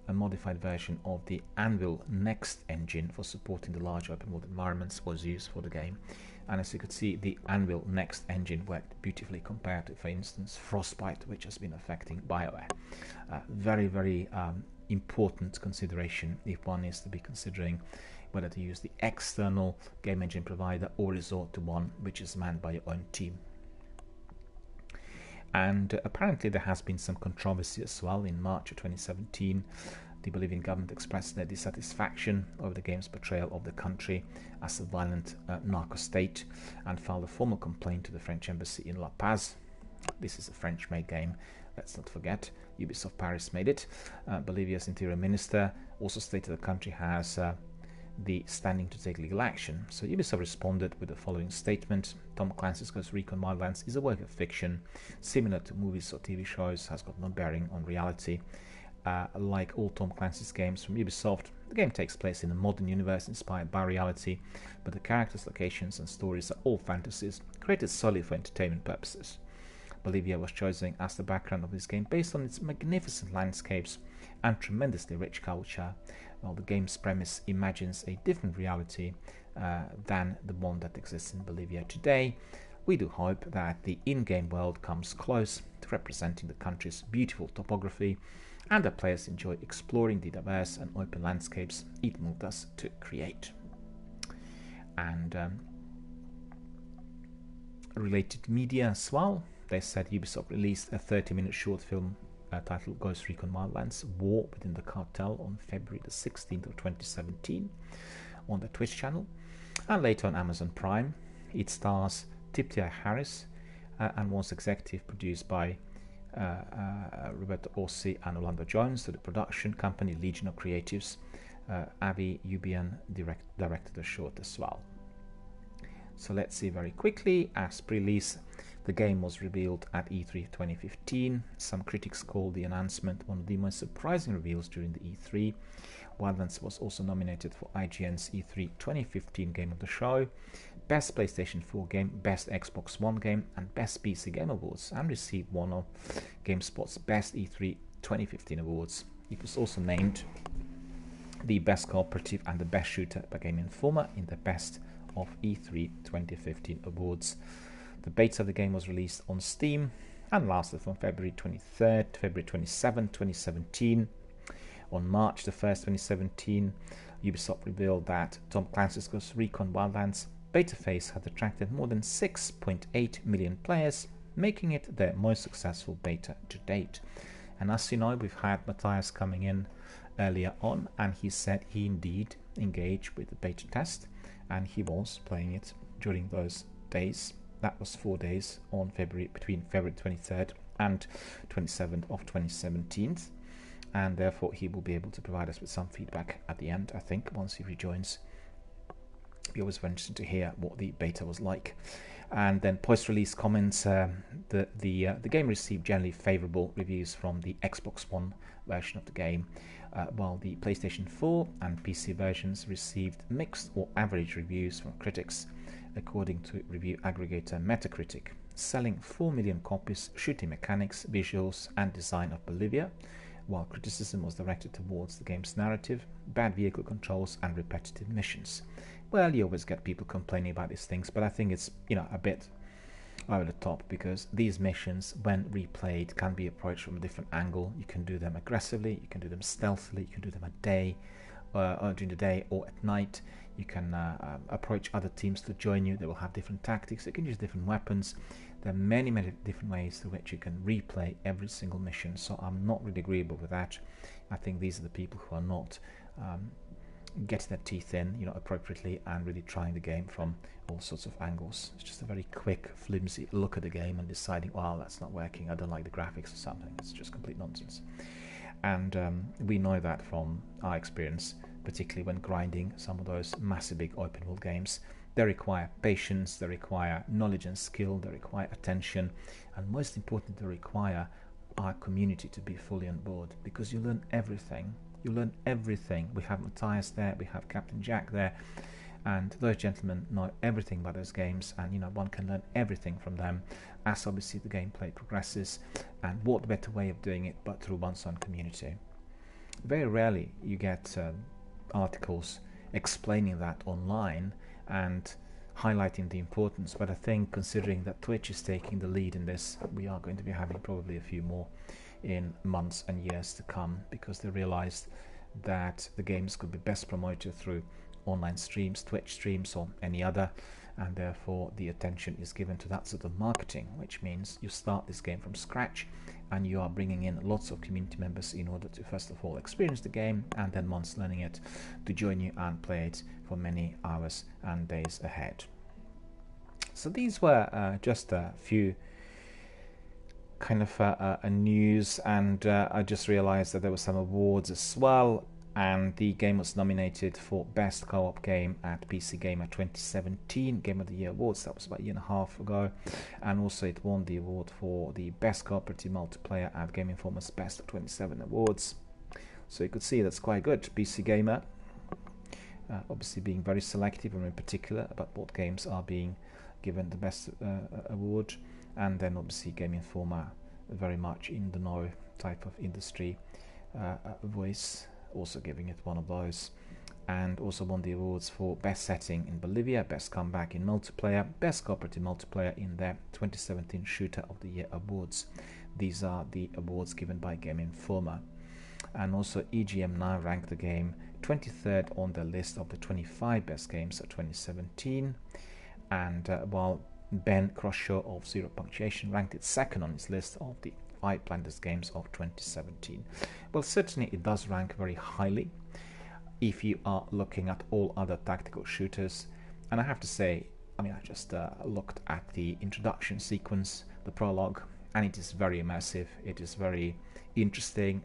S4: A modified version of the Anvil Next engine for supporting the large open world environments was used for the game, and as you could see, the Anvil Next engine worked beautifully compared to, for instance, Frostbite, which has been affecting BioWare. Very, very important consideration if one is to be considering whether to use the external game engine provider or resort to one which is manned by your own team. And apparently there has been some controversy as well. In March of 2017, the Bolivian government expressed their dissatisfaction over the game's portrayal of the country as a violent narco state and filed a formal complaint to the French embassy in La Paz. This is a French-made game, let's not forget. Ubisoft Paris made it. Bolivia's interior minister also stated the country has the standing to take legal action. So Ubisoft responded with the following statement: Tom Clancy's Ghost Recon Wildlands is a work of fiction, similar to movies or TV shows, has got no bearing on reality. Like all Tom Clancy's games from Ubisoft, the game takes place in a modern universe inspired by reality, but the characters, locations and stories are all fantasies, created solely for entertainment purposes. Bolivia was chosen as the background of this game based on its magnificent landscapes and tremendously rich culture, while the game's premise imagines a different reality than the one that exists in Bolivia today. We do hope that the in-game world comes close to representing the country's beautiful topography and that players enjoy exploring the diverse and open landscapes it moved us to create. And related media as well, they said Ubisoft released a 30-minute short film titled Ghost Recon Wildlands War Within the Cartel on February the 16th of 2017 on the Twitch channel, and later on Amazon Prime. It stars Tiptia Harris and was executive produced by Roberto Orsi and Orlando Jones. To the production company Legion of Creatives, Avi Ubian directed the short as well. So let's see very quickly. As pre-release, the game was revealed at E3 2015. Some critics called the announcement one of the most surprising reveals during the E3. Wildlands was also nominated for IGN's E3 2015 Game of the Show, Best PlayStation 4 Game, Best Xbox One Game, and Best PC Game Awards, and received one of GameSpot's Best E3 2015 awards. It was also named the Best Cooperative and the Best Shooter by Game Informer in the Best of E3 2015 awards. The beta of the game was released on Steam and lasted from February 23rd to February 27, 2017. On March the 1st, 2017, Ubisoft revealed that Tom Clancy's Ghost Recon Wildlands beta phase had attracted more than 6.8 million players, making it their most successful beta to date. And as you know, we've had Matthias coming in earlier on, and he said he indeed engaged with the beta test, and he was playing it during those days. That was 4 days on between February 23rd and 27th of 2017, and therefore he will be able to provide us with some feedback at the end, I think, once he rejoins. It'll be always very interesting to hear what the beta was like. And then post-release comments, the game received generally favourable reviews from the Xbox One version of the game, while the PlayStation 4 and PC versions received mixed or average reviews from critics, according to review aggregator Metacritic. Selling 4 million copies, shooting mechanics, visuals and design of Bolivia, while criticism was directed towards the game's narrative, bad vehicle controls and repetitive missions. Well, you always get people complaining about these things, but I think it's, a bit over the top, because these missions, when replayed, can be approached from a different angle. You can do them aggressively, you can do them stealthily, you can do them at day, or during the day or at night. You can approach other teams to join you. They will have different tactics. You can use different weapons. There are many different ways through which you can replay every single mission, so I'm not really agreeable with that. I think these are the people who are not getting their teeth in, appropriately, and really trying the game from all sorts of angles. It's just a very quick, flimsy look at the game and deciding, wow, that's not working, I don't like the graphics or something. It's just complete nonsense. And we know that from our experience, particularly when grinding some of those massive big open world games. They require patience, they require knowledge and skill, they require attention, and most importantly, they require our community to be fully on board, because you learn everything. You learn everything. We have Matthias there, we have Captain Jack there, and those gentlemen know everything about those games, and one can learn everything from them as obviously the gameplay progresses. And what better way of doing it but through one's own community? Very rarely you get articles explaining that online and highlighting the importance, but I think considering that Twitch is taking the lead in this, we are going to be having probably a few more in months and years to come, because they realized that the games could be best promoted through online streams, Twitch streams, or any other, and therefore the attention is given to that sort of marketing, which means you start this game from scratch and you are bringing in lots of community members in order to first of all experience the game, and then once learning it, to join you and play it for many hours and days ahead. So these were just a few kind of news, and I just realized that there were some awards as well, and the game was nominated for Best Co-op Game at PC Gamer 2017 Game of the Year Awards. That was about a year and a half ago, and also it won the award for the Best Cooperative Multiplayer at Game Informer's Best of 27 Awards. So you could see that's quite good. PC Gamer obviously being very selective and in particular about what games are being given the best award, and then obviously Game Informer, very much in the know type of industry voice, also giving it one of those, and also won the awards for Best Setting in Bolivia, Best Comeback in Multiplayer, Best Cooperative Multiplayer in their 2017 Shooter of the Year Awards. These are the awards given by Game Informer. And also EGM now ranked the game 23rd on the list of the 25 best games of 2017, and while Ben Croshaw of Zero Punctuation ranked it second on his list of the 5 blindest games of 2017. Well, certainly it does rank very highly if you are looking at all other tactical shooters. And I have to say, I just looked at the introduction sequence, the prologue, and it is very immersive, it is very interesting.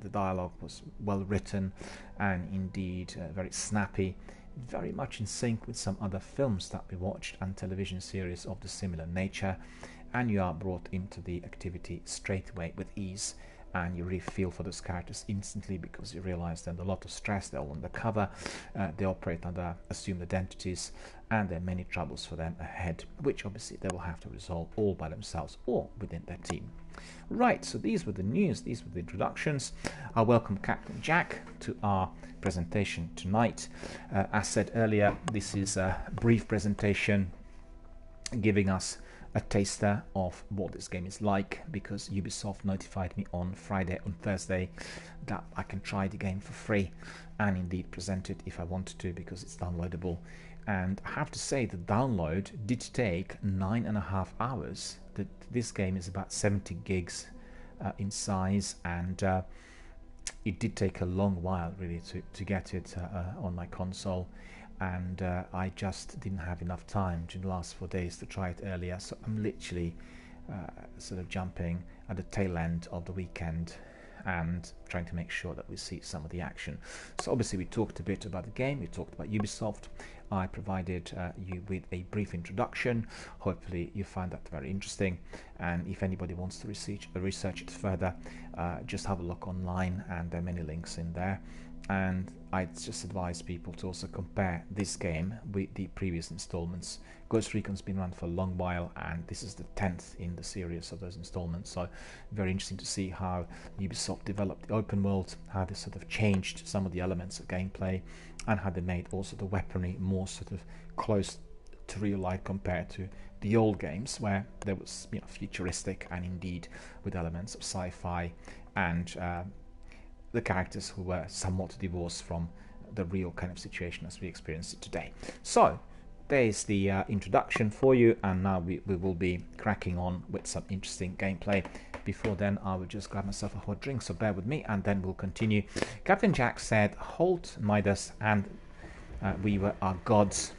S4: The dialogue was well written and indeed very snappy, very much in sync with some other films that we watched and television series of the similar nature, and you are brought into the activity straight away with ease, and you really feel for those characters instantly, because you realize they're under a lot of stress, they're all undercover, they operate under assumed identities, and there are many troubles for them ahead, which obviously they will have to resolve all by themselves or within their team. Right, so these were the news, these were the introductions. I welcome Captain Jack to our presentation tonight. As said earlier, this is a brief presentation giving us a taster of what this game is like, because Ubisoft notified me on Thursday that I can try the game for free and indeed present it if I wanted to, because it's downloadable. And I have to say the download did take 9.5 hours. This game is about 70 gigs in size, and it did take a long while really to get it on my console, and I just didn't have enough time during the last 4 days to try it earlier, so I'm literally sort of jumping at the tail end of the weekend and trying to make sure that we see some of the action. So obviously we talked a bit about the game, we talked about Ubisoft, I provided you with a brief introduction. Hopefully you find that very interesting, and if anybody wants to research it further, just have a look online, and there are many links in there. And I just advise people to also compare this game with the previous installments. Ghost Recon's been around for a long while, and this is the 10th in the series of those installments, so very interesting to see how Ubisoft developed the open world, how they sort of changed some of the elements of gameplay, and how they made also the weaponry more sort of close to real life compared to the old games, where there was, you know, futuristic and indeed with elements of sci-fi, and the characters who were somewhat divorced from the real kind of situation as we experience it today. So there's the introduction for you, and now we will be cracking on with some interesting gameplay. Before then, I will just grab myself a hot drink, so bear with me, and then we'll continue. Captain Jack said, "Halt, Midas, and we were our gods."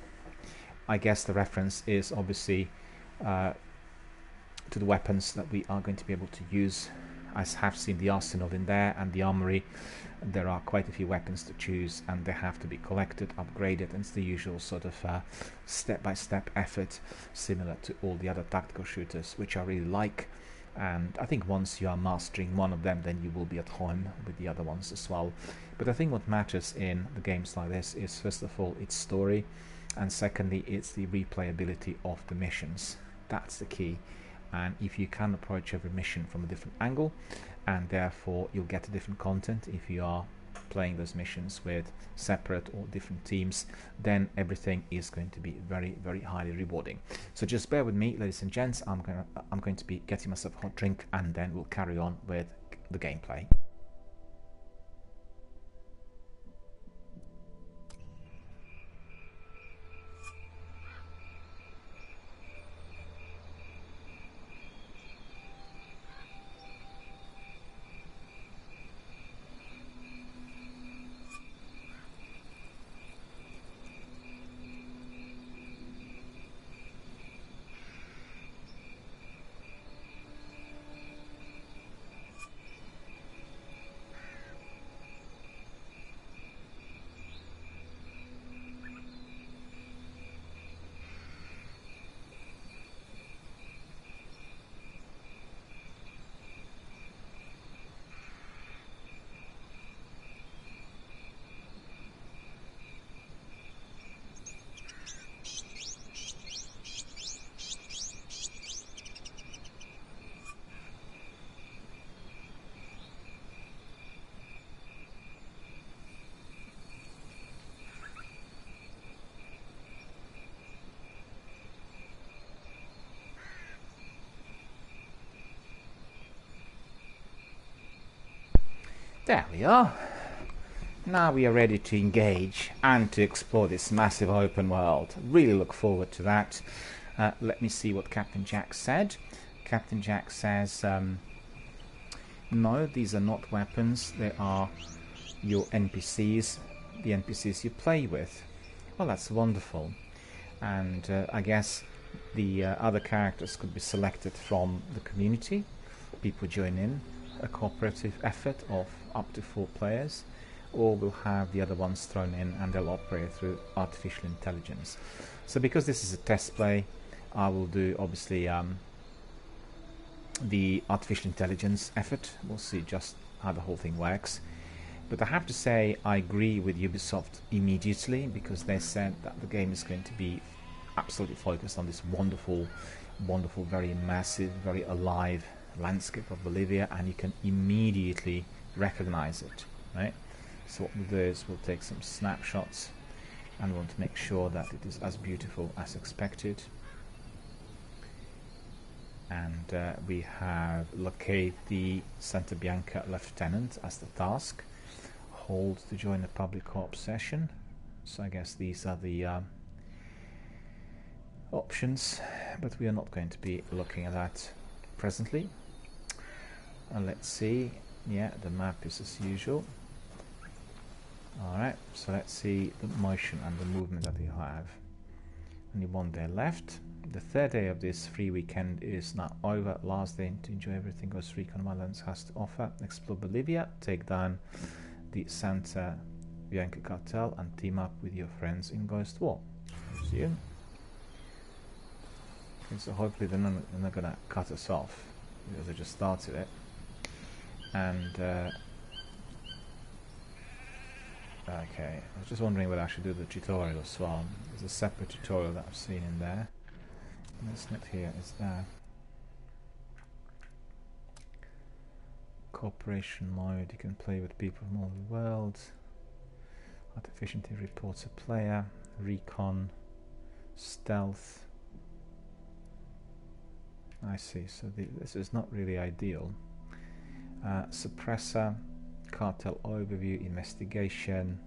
S4: I guess the reference is obviously to the weapons that we are going to be able to use. I have seen the arsenal in there and the armory. There are quite a few weapons to choose, and they have to be collected, upgraded, and it's the usual sort of step-by-step effort, similar to all the other tactical shooters, which I really like. And I think once you are mastering one of them, then you will be at home with the other ones as well. But I think what matters in the games like this is, first of all, its story, and secondly, it's the replayability of the missions. That's the key. And if you can approach every mission from a different angle, and therefore you'll get a different content if you are playing those missions with separate or different teams, then everything is going to be very, very highly rewarding. So just bear with me, ladies and gents. I'm going to be getting myself a hot drink, and then we'll carry on with the gameplay. There we are. Now we are ready to engage and to explore this massive open world. Really look forward to that. Let me see what Captain Jack said. Captain Jack says, no, these are not weapons. They are your NPCs, the NPCs you play with. Well, that's wonderful. And I guess the other characters could be selected from the community. People join in a cooperative effort of up to 4 players, or we'll have the other ones thrown in and they'll operate through artificial intelligence. So because this is a test play, I will do obviously the artificial intelligence effort. We'll see just how the whole thing works. But I have to say I agree with Ubisoft immediately, because they said that the game is going to be absolutely focused on this wonderful, wonderful, very massive, very alive landscape of Bolivia, and you can immediately recognize it, right? So what we'll do is we'll take some snapshots and we want to make sure that it is as beautiful as expected. And we have locate the Santa Bianca Lieutenant as the task. Hold to join a public co-op session. So I guess these are the options, but we are not going to be looking at that presently. Let's see. Yeah, the map is as usual. Alright, so let's see the motion and the movement that we have. Only one day left. The third day of this free weekend is now over. Last day to enjoy everything else Recon Wildlands has to offer. Explore Bolivia, take down the Santa Bianca cartel, and team up with your friends in Ghost War. See you. Okay, so hopefully they're not gonna cut us off, because I just started it. And okay, I was just wondering whether I should do the tutorial as well. There's a separate tutorial that I've seen in there. And it's not here, it's there. Cooperation mode, you can play with people from all the world. Artificial reports a player. Recon. Stealth. I see. So this is not really ideal. Suppressor, cartel overview, investigation.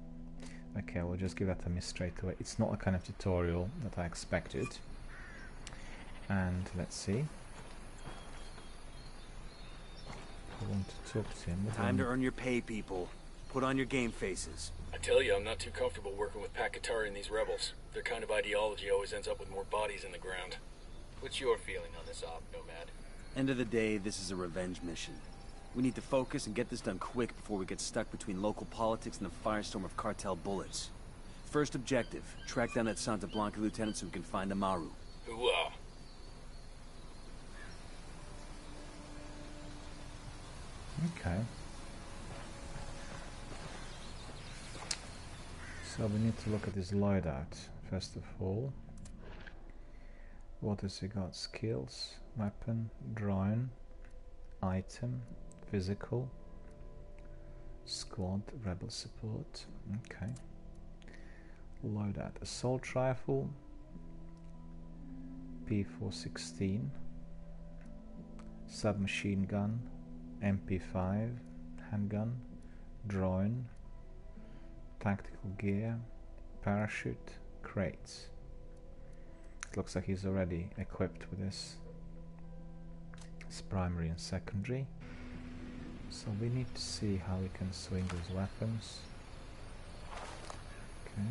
S4: Okay, we'll just give that a miss straight away. It's not a kind of tutorial that I expected. And let's see. I want to talk to him.
S8: Time to earn your pay, people. Put on your game faces.
S9: I tell you, I'm not too comfortable working with Pakatari and these rebels. Their kind of ideology always ends up with more bodies in the ground.
S10: What's your feeling on this op, Nomad?
S8: End of the day, this is a revenge mission. We need to focus and get this done quick before we get stuck between local politics and the firestorm of cartel bullets. First objective, track down that Santa Blanca lieutenant so we can find Amaru.
S9: Hooah!
S4: Okay. So we need to look at his loadout first of all. What has he got? Skills, weapon, drone, item, physical, squad, rebel support. Okay. Loadout: assault rifle, P416, submachine gun, MP5, handgun, drone, tactical gear, parachute, crates. It looks like he's already equipped with this. It's primary and secondary. So we need to see how we can swing those weapons. Okay.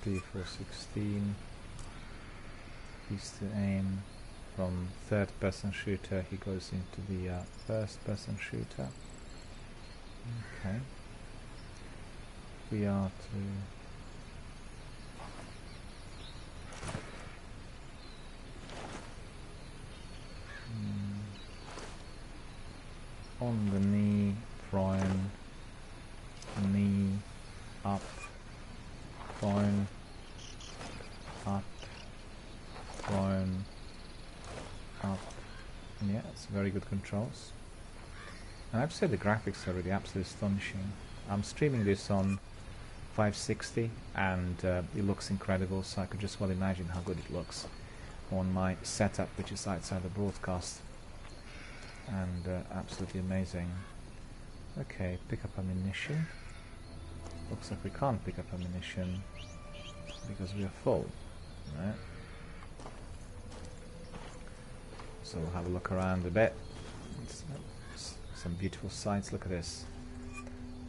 S4: P416. He's to aim from third-person shooter. He goes into the first-person shooter. Okay. We are to on the knee, prone, knee, up, prone, up, prone, up. Yeah, it's very good controls. And I have to say the graphics are really absolutely astonishing. I'm streaming this on 560 and it looks incredible, so I could just well imagine how good it looks on my setup, which is outside the broadcast. And absolutely amazing. Okay, pick up ammunition. Looks like we can't pick up ammunition because we are full, right? So we'll have a look around a bit. Some beautiful sights. Look at this.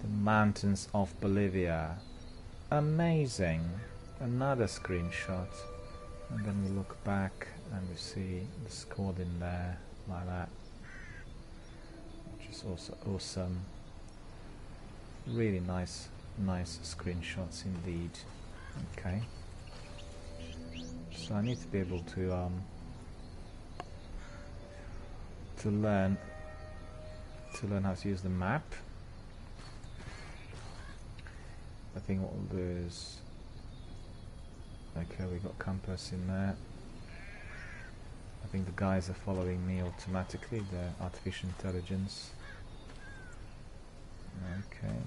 S4: The mountains of Bolivia. Amazing. Another screenshot. And then we look back and we see the squad in there, like that. Which is also awesome. Really nice screenshots indeed. Okay. So I need to be able to learn how to use the map. I think what we'll do is, okay, we got compass in there. I think the guys are following me automatically, the artificial intelligence. Okay.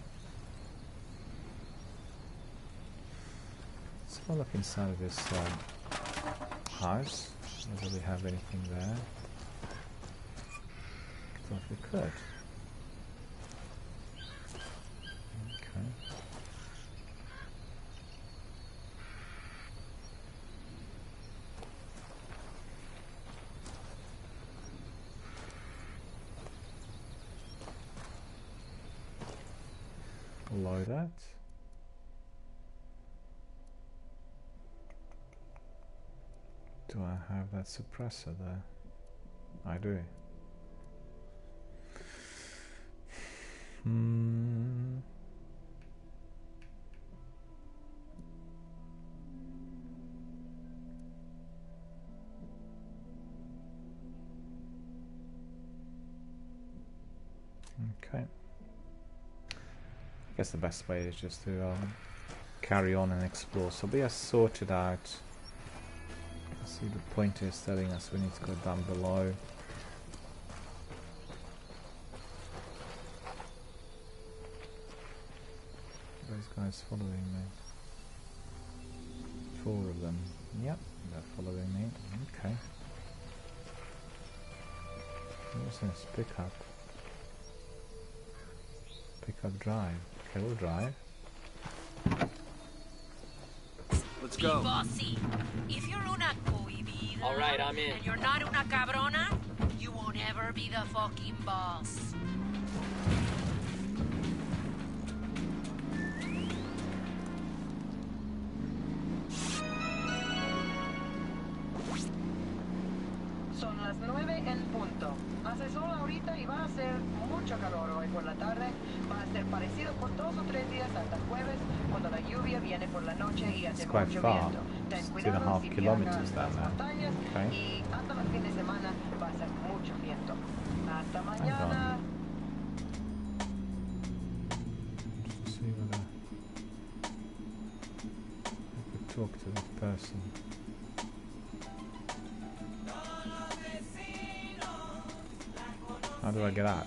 S4: Let's have a look inside of this house, whether we have anything there. Thought we could. Okay. Below that. Do I have that suppressor there? I do. Okay. I guess the best way is just to carry on and explore. So we are sorted out. See, the pointer is telling us we need to go down below. Those guys following me. 4 of them. Yep, they're following me. Okay. What's this? Pickup. Pickup drive. Okay, we'll drive.
S8: Let's go.
S11: Bossy. If you're una cohibida,
S10: All right, I'm in.
S11: and you're not una cabrona, you won't ever be the fucking boss.
S12: Son las 9 en punto. Hace sol ahorita y va a ser mucho calor hoy por la tarde. Va a ser parecido por 2 o 3 días hasta el jueves, cuando la lluvia viene por la noche y hace
S4: It's quite
S12: mucho
S4: far.
S12: viento. Ten
S4: 2.5
S12: si
S4: kilometers
S12: viajas
S4: down
S12: a las
S4: there.
S12: montañas
S4: Okay.
S12: y hasta el fin de semana va a ser mucho viento. Hasta
S4: Hang
S12: mañana.
S4: on. Just see whether I could talk to this person. How do I get out?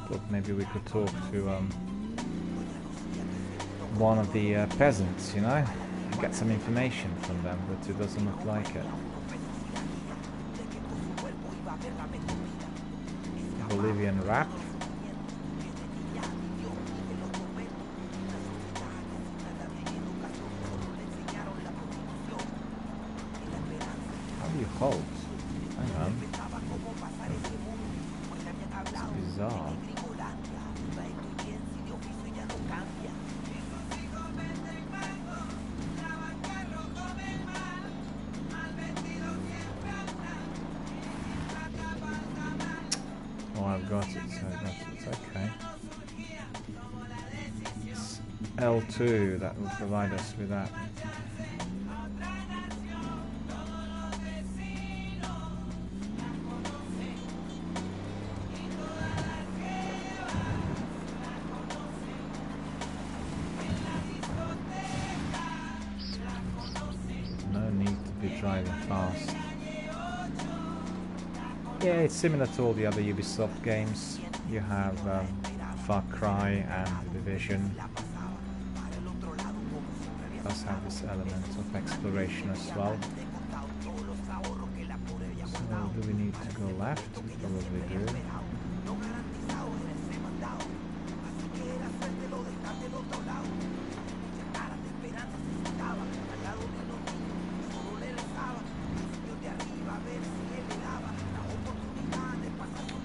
S4: Thought maybe we could talk to one of the peasants, you know, get some information from them, but it doesn't look like it. Bolivian rap. How do you hold? Hang on. It's bizarre. Oh, I've got it, so it's okay. It's L2 that will provide us with that. No need to be driving fast. Yeah, it's similar to all the other Ubisoft games. You have Far Cry and The Division. It does have this element of exploration as well. So do we need to go left? We probably do.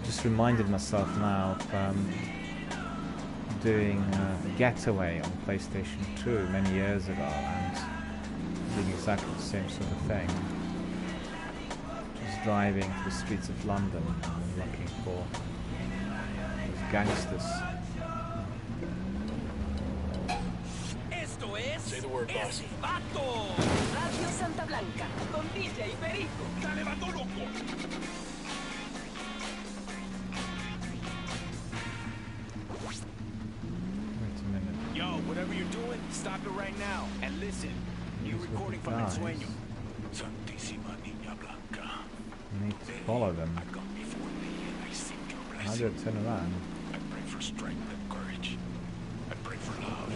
S4: Just reminded myself now of doing Getaway on PlayStation 2 many years ago and doing exactly the same sort of thing. Just driving to the streets of London and looking for those gangsters.
S9: Say the word, boss.
S12: Radio Santa Blanca con DJ Perico.
S1: ¡Dale, vato loco!
S4: Wait a minute.
S7: Yo, whatever you're doing, stop it right now and listen. You're
S4: These
S7: recording
S4: little
S7: from
S4: guys.
S7: Ensueño.
S1: Santísima Niña Blanca.
S4: I need to follow them.
S1: I come before thee and I seek your
S4: How do I
S1: blessing.
S4: turn around?
S1: I pray for strength and courage. I pray for love.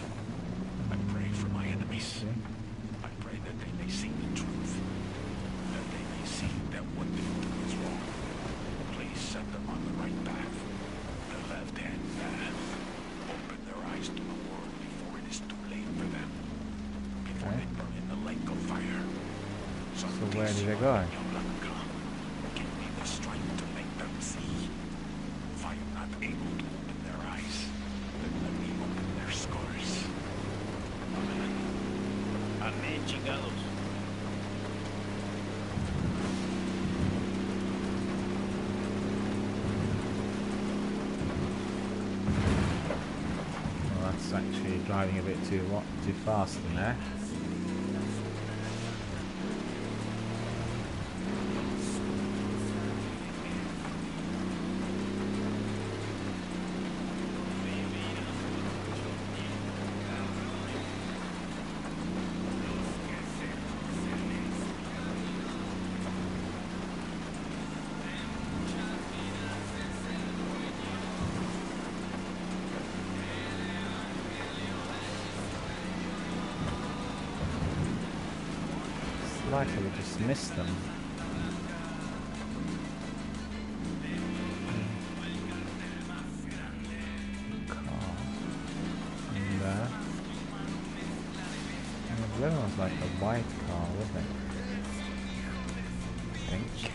S1: I pray for my enemies.
S4: See?
S1: I pray that they may see the truth. That they may see that what they do is wrong. Please set them on the right path. The left-hand path. Open their eyes to the world before it is too late for them. Before
S4: Okay.
S1: they burn in the lake of fire.
S4: So where did they go?
S1: Give me the strength to make them see. If I am not able to open their eyes, then let me open their scars. Amen.
S7: Amén, chingados.
S4: Well, that's actually driving a bit too fast in there. likely we just missed them. That was like a white car, wasn't it? I think.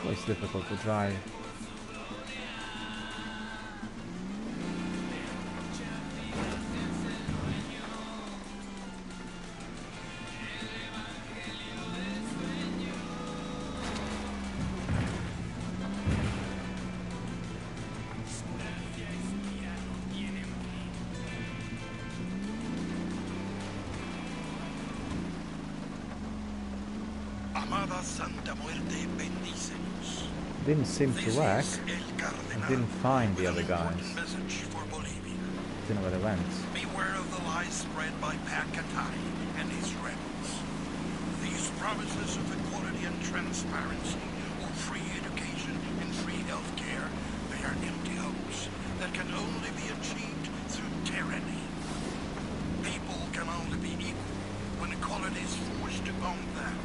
S4: It's difficult to drive. Didn't seem to work. I didn't find the other guys. Didn't know where they went.
S13: Beware of the lies spread by Pakatari and his rebels. These promises of equality and transparency, or free education and free health care, they are empty hopes that can only be achieved through tyranny. People can only be equal when equality is forced upon them.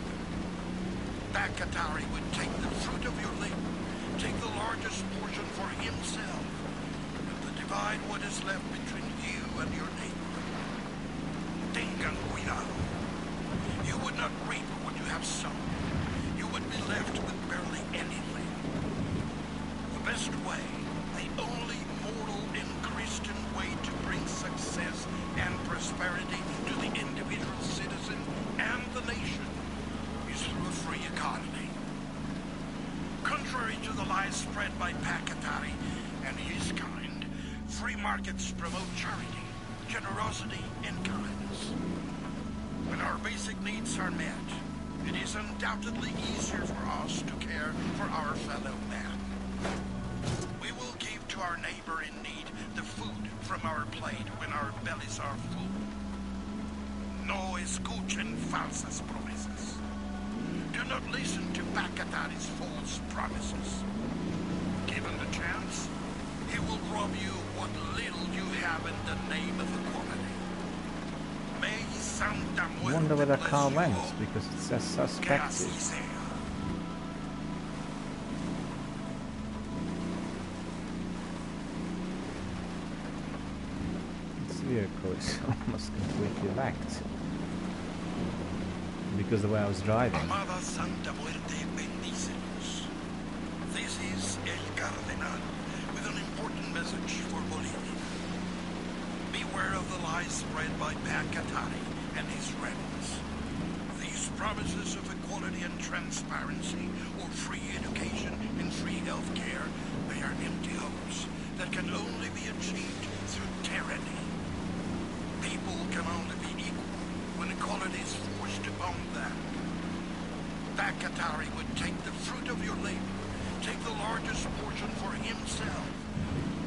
S13: Pakatari would take the fruit of your labor, take the largest portion for himself, and to divide what is left between you and your neighbor. Tengan cuidado. You would not reap what you have sown. You would be left with barely anything. The best way, the only moral and Christian way to bring success and prosperity to the individual citizen and the nation is through a free economy. Contrary to the lies spread by Pakatari and his kind, free markets promote charity, generosity, and kindness. When our basic needs are met, it is undoubtedly easier for us to care for our fellow man. We will give to our neighbor in need the food from our plate when our bellies are full. No escuchen falsas promesas. Do not listen to Pakatari's false promises. Given the chance, he will rob you what little you have in the name of equality. May Santa
S4: I wonder where the car went, because it says suspected. This vehicle is almost completely wrecked. Because the way I was driving.
S13: Amada Santa Muerte bendícenos. This is El Cardenal with an important message for Bolivia. Beware of the lies spread by Pakatari and his rebels. These promises of equality and transparency, or free education and free health care, they are empty hopes that can only be achieved through tyranny. People can only be equal when equality is forced upon them. Pakatari would take the fruit of your labor, take the largest portion for himself,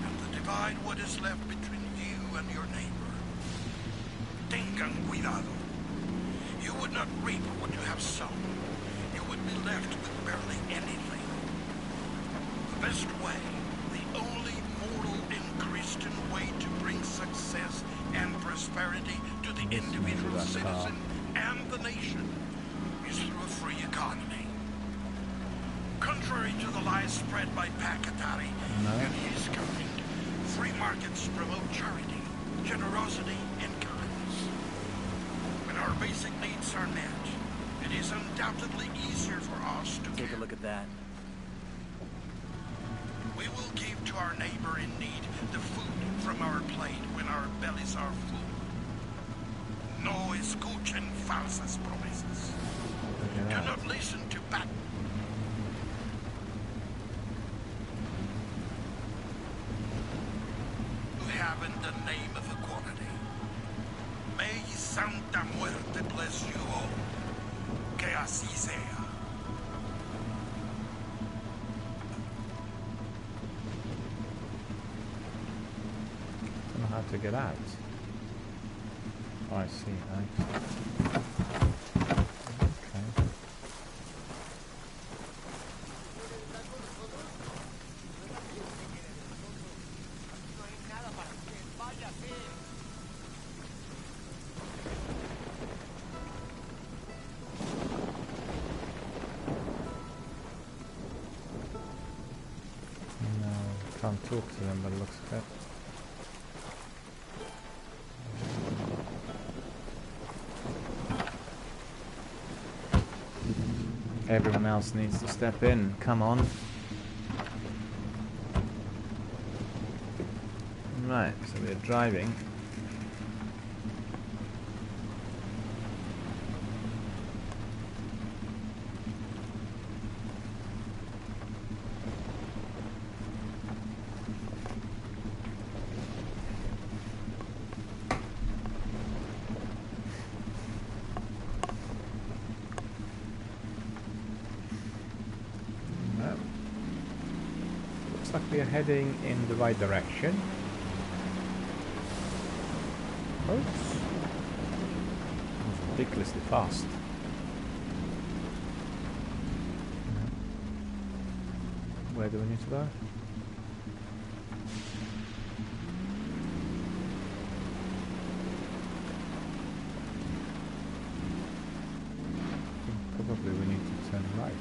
S13: and to divide what is left between you and your neighbor. Tengan cuidado. You would not reap what you have sown. You would be left with barely anything. The best way, the only moral and Christian way to bring success and prosperity to the individual citizen and the nation is through a free economy. Contrary to the lies spread by Pakatari and his kind, free markets promote charity, generosity, and kindness. When our basic needs are met, it is undoubtedly easier for us to
S8: take a look at that.
S13: We will give to our neighbor in need the food from our plate when our bellies are full. No escuchen falsas promesas. Do not listen to bad. You have in the name of equality. May Santa Muerte bless you all. Que así sea.
S4: I don't know how to get out. Oh, I see, right. Okay. No, can't talk to them, but it looks good. Everyone else needs to step in. Come on. Right, so we're driving. Looks like we are heading in the right direction. Oops. Ridiculously fast. Where do we need to go? Probably we need to turn right.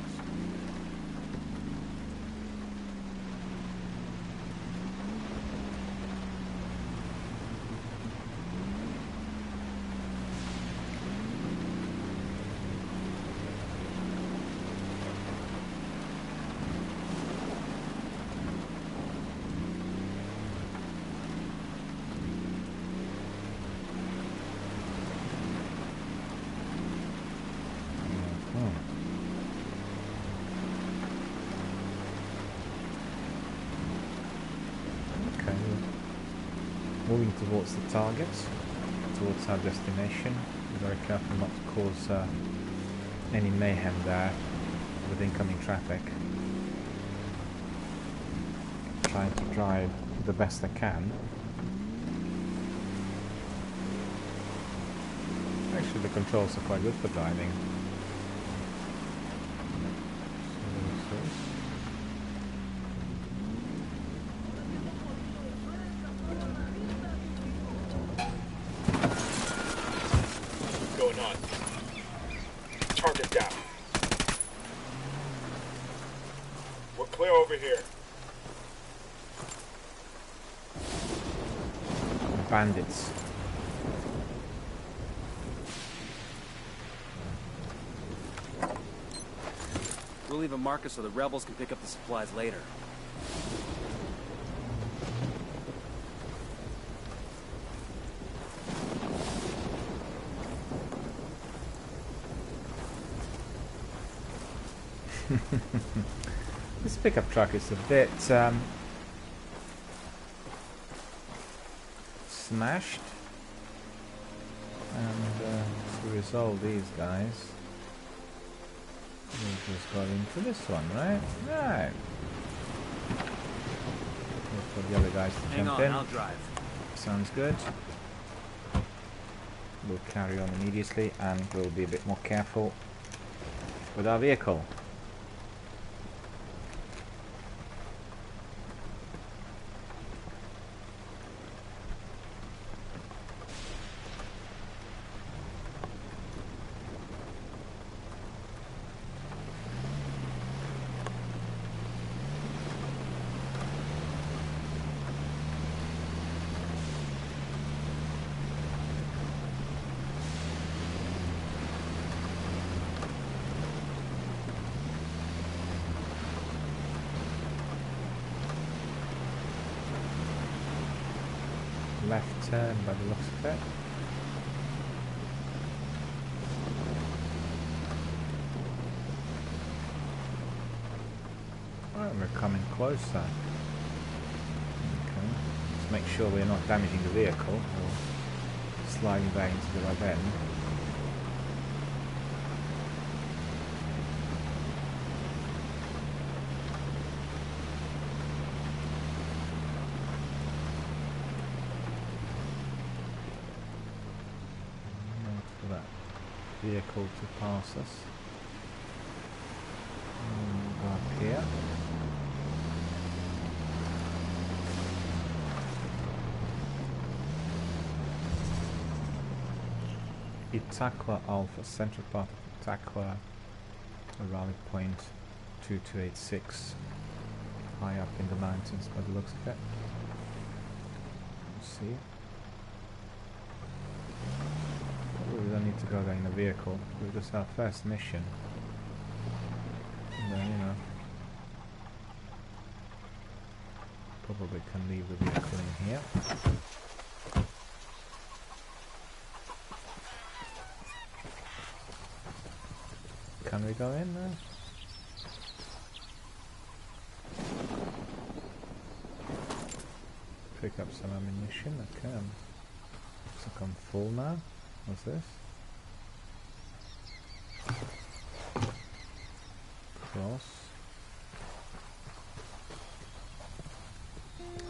S4: Moving towards the target, towards our destination. Be very careful not to cause any mayhem there with incoming traffic. Trying to drive the best I can. Actually, the controls are quite good for driving. Bandits.
S8: We'll leave a marker so the rebels can pick up the supplies later.
S4: This pickup truck is a bit smashed, and to resolve these guys we just got into this one, right? Right. Wait for the other guys to jump in.
S8: I'll drive.
S4: Sounds good. We'll carry on immediately and we'll be a bit more careful with our vehicle. left turn by the looks of it. Well, we're coming closer. Okay, let's make sure we're not damaging the vehicle or sliding back into the right end. Vehicle to pass us. Go up here. Itaqua Alpha, central part of Itaqua, rally point 2286, high up in the mountains by the looks of it. Let's see. We don't need to go there in a vehicle. We'll just our first mission. And then, you know, probably can leave the vehicle in here. Can we go in there? Pick up some ammunition. Okay, looks like I'm full now. What's this? Cross.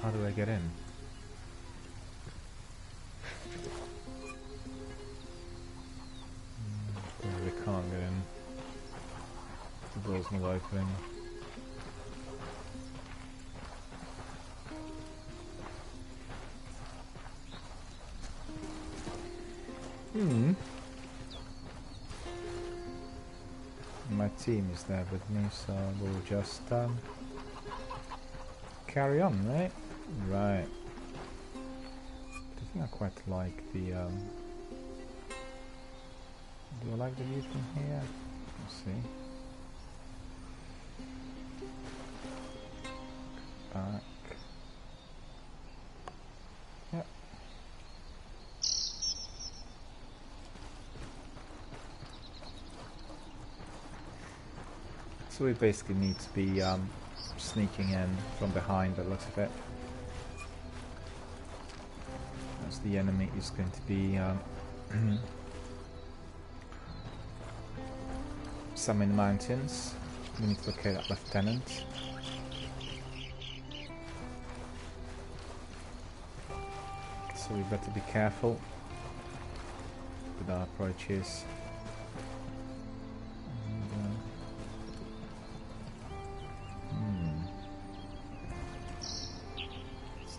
S4: How do I get in? We can't get in. The door's not opening. My team is there with me, so we'll just carry on, right? Right. I think I quite like the do I like the view from here? Let's see. Back. Yep. So we basically need to be sneaking in from behind by the looks of it. As the enemy is going to be some in the mountains. We need to locate that lieutenant. So we better be careful with our approaches.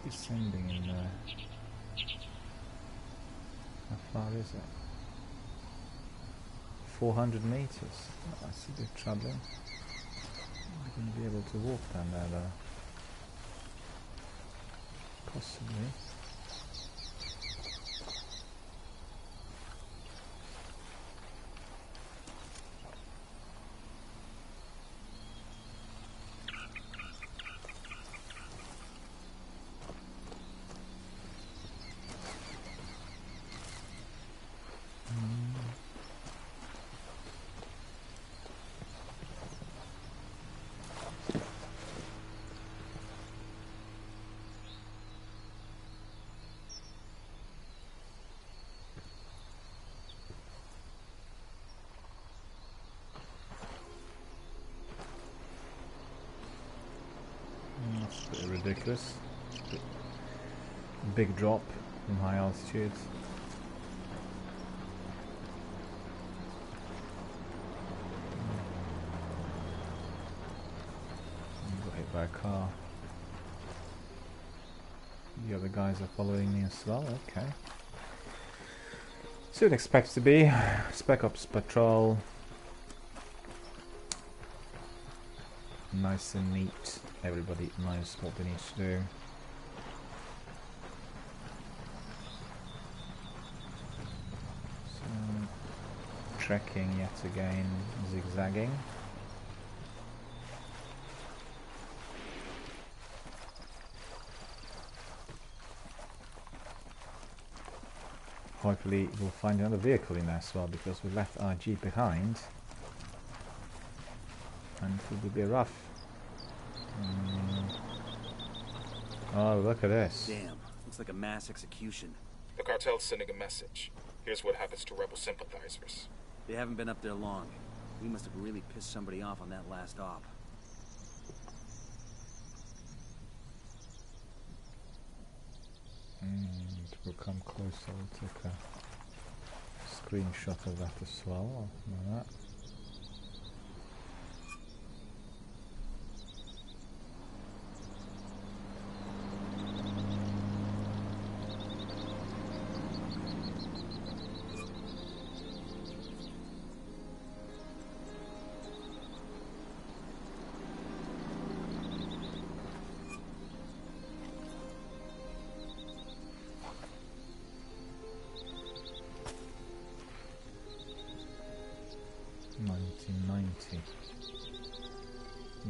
S4: Descending in there. How far is it? 400 meters. Oh, that's a bit troubling. I'm going to be able to walk down there though. Possibly. That's a bit ridiculous. Big drop from high altitudes. Got hit by a car. The other guys are following me as well, okay. So it expects to be Spec Ops Patrol. Nice and neat. Everybody knows what they need to do. So, trekking yet again, zigzagging. Hopefully we'll find another vehicle in there as well, because we left our jeep behind and it will be rough. Oh, look at this.
S8: Damn, looks like a mass execution.
S14: The cartel's sending a message. Here's what happens to rebel sympathizers.
S8: They haven't been up there long. We must have really pissed somebody off on that last op.
S4: We'll come closer, we'll take a screenshot of that as well. Like that.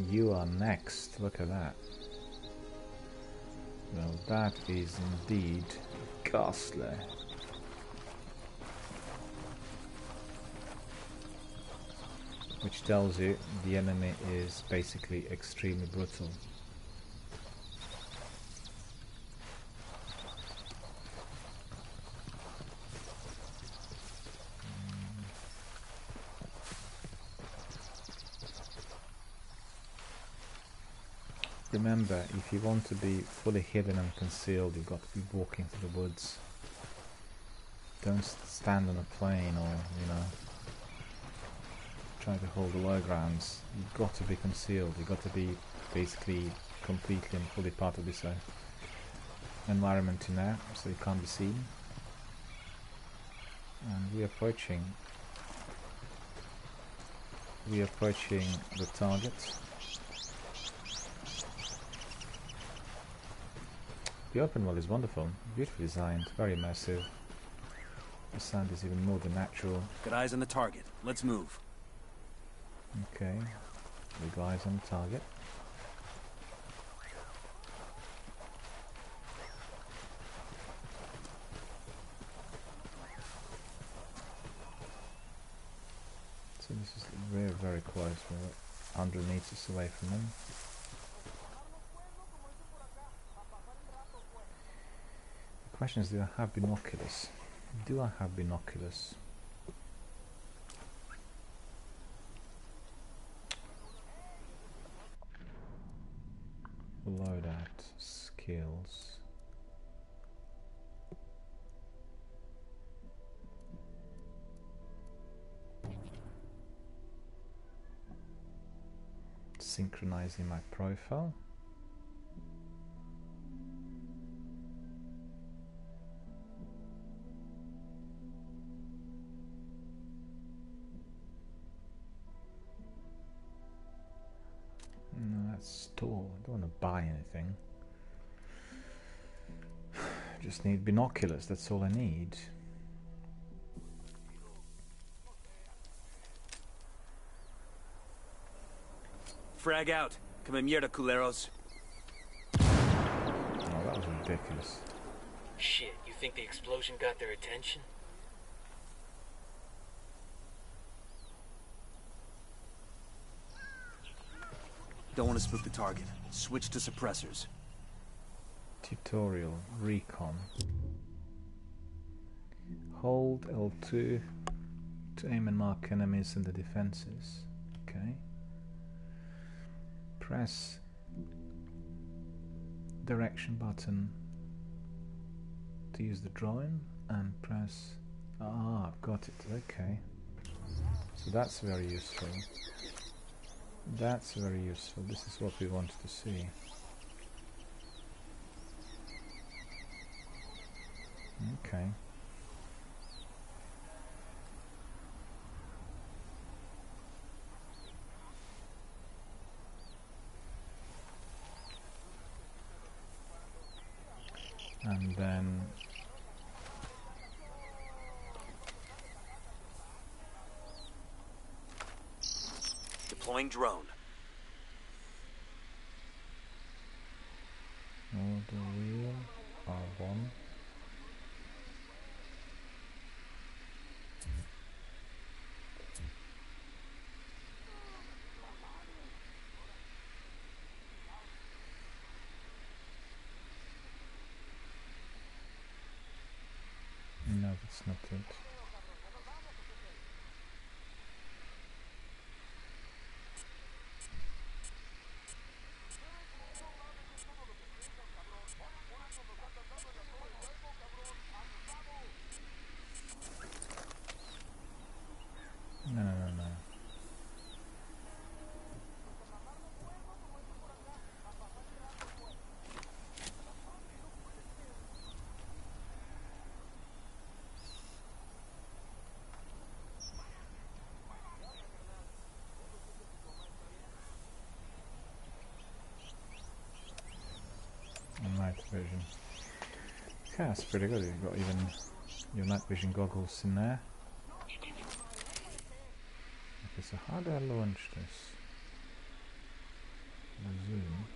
S4: You are next. Look at that. Well, that is indeed ghastly. Which tells you the enemy is basically extremely brutal. Remember, if you want to be fully hidden and concealed, you've got to be walking through the woods. Don't stand on a plane or, you know, try to hold the low grounds. You've got to be concealed. You've got to be basically completely and fully part of this environment in there, so you can't be seen. And we're approaching the target. The open world is wonderful, beautifully designed, very immersive. The sound is even more than natural.
S8: Got eyes on the target. Let's move.
S4: Okay, we got eyes on the target. So this is very, very close. We're 100 meters away from them. The question is, do I have binoculars? Do I have binoculars? Loadout skills. Synchronizing my profile. Store. I don't want to buy anything. Just need binoculars, that's all I need.
S8: Frag out. Come en mierda, culeros.
S4: Oh, that was ridiculous.
S10: Shit, you think the explosion got their attention?
S8: Don't want to spook the target. Switch to suppressors.
S4: Tutorial, Recon. Hold L2 to aim and mark enemies in the defenses. Okay. Press direction button to use the drone and press... Ah, I've got it. Okay. So that's very useful. That's very useful. This is what we wanted to see. Okay. And then
S8: deploying drone.
S4: Order wheel R1. that's not it. No, no, no, no. Night vision. Okay, that's pretty good. You've got even your night vision goggles in there. Okay, so how do I launch this? Zoom.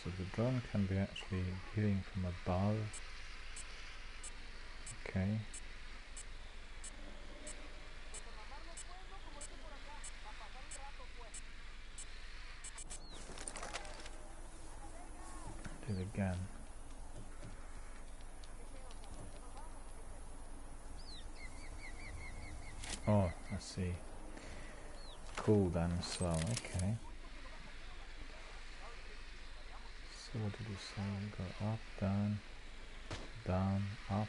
S4: So the drone can be actually viewing from above. Okay. Do it again. Oh, I see. Cooldown as well, okay. So what did you say? Go up, down, down, up.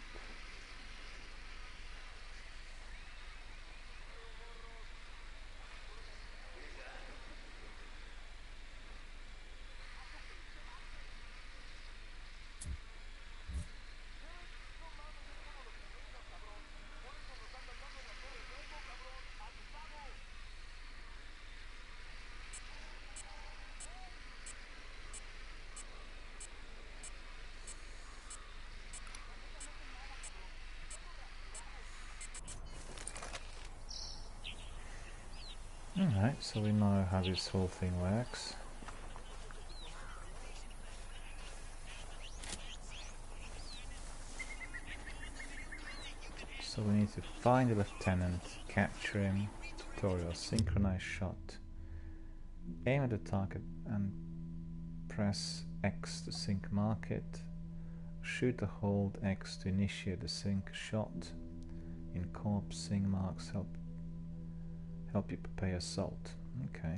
S4: Alright, so we know how this whole thing works. So we need to find the lieutenant, capture him, tutorial, synchronize shot, aim at the target and press X to sync mark it, shoot or hold X to initiate the sync shot, in co-op sync marks help you prepare assault. Okay.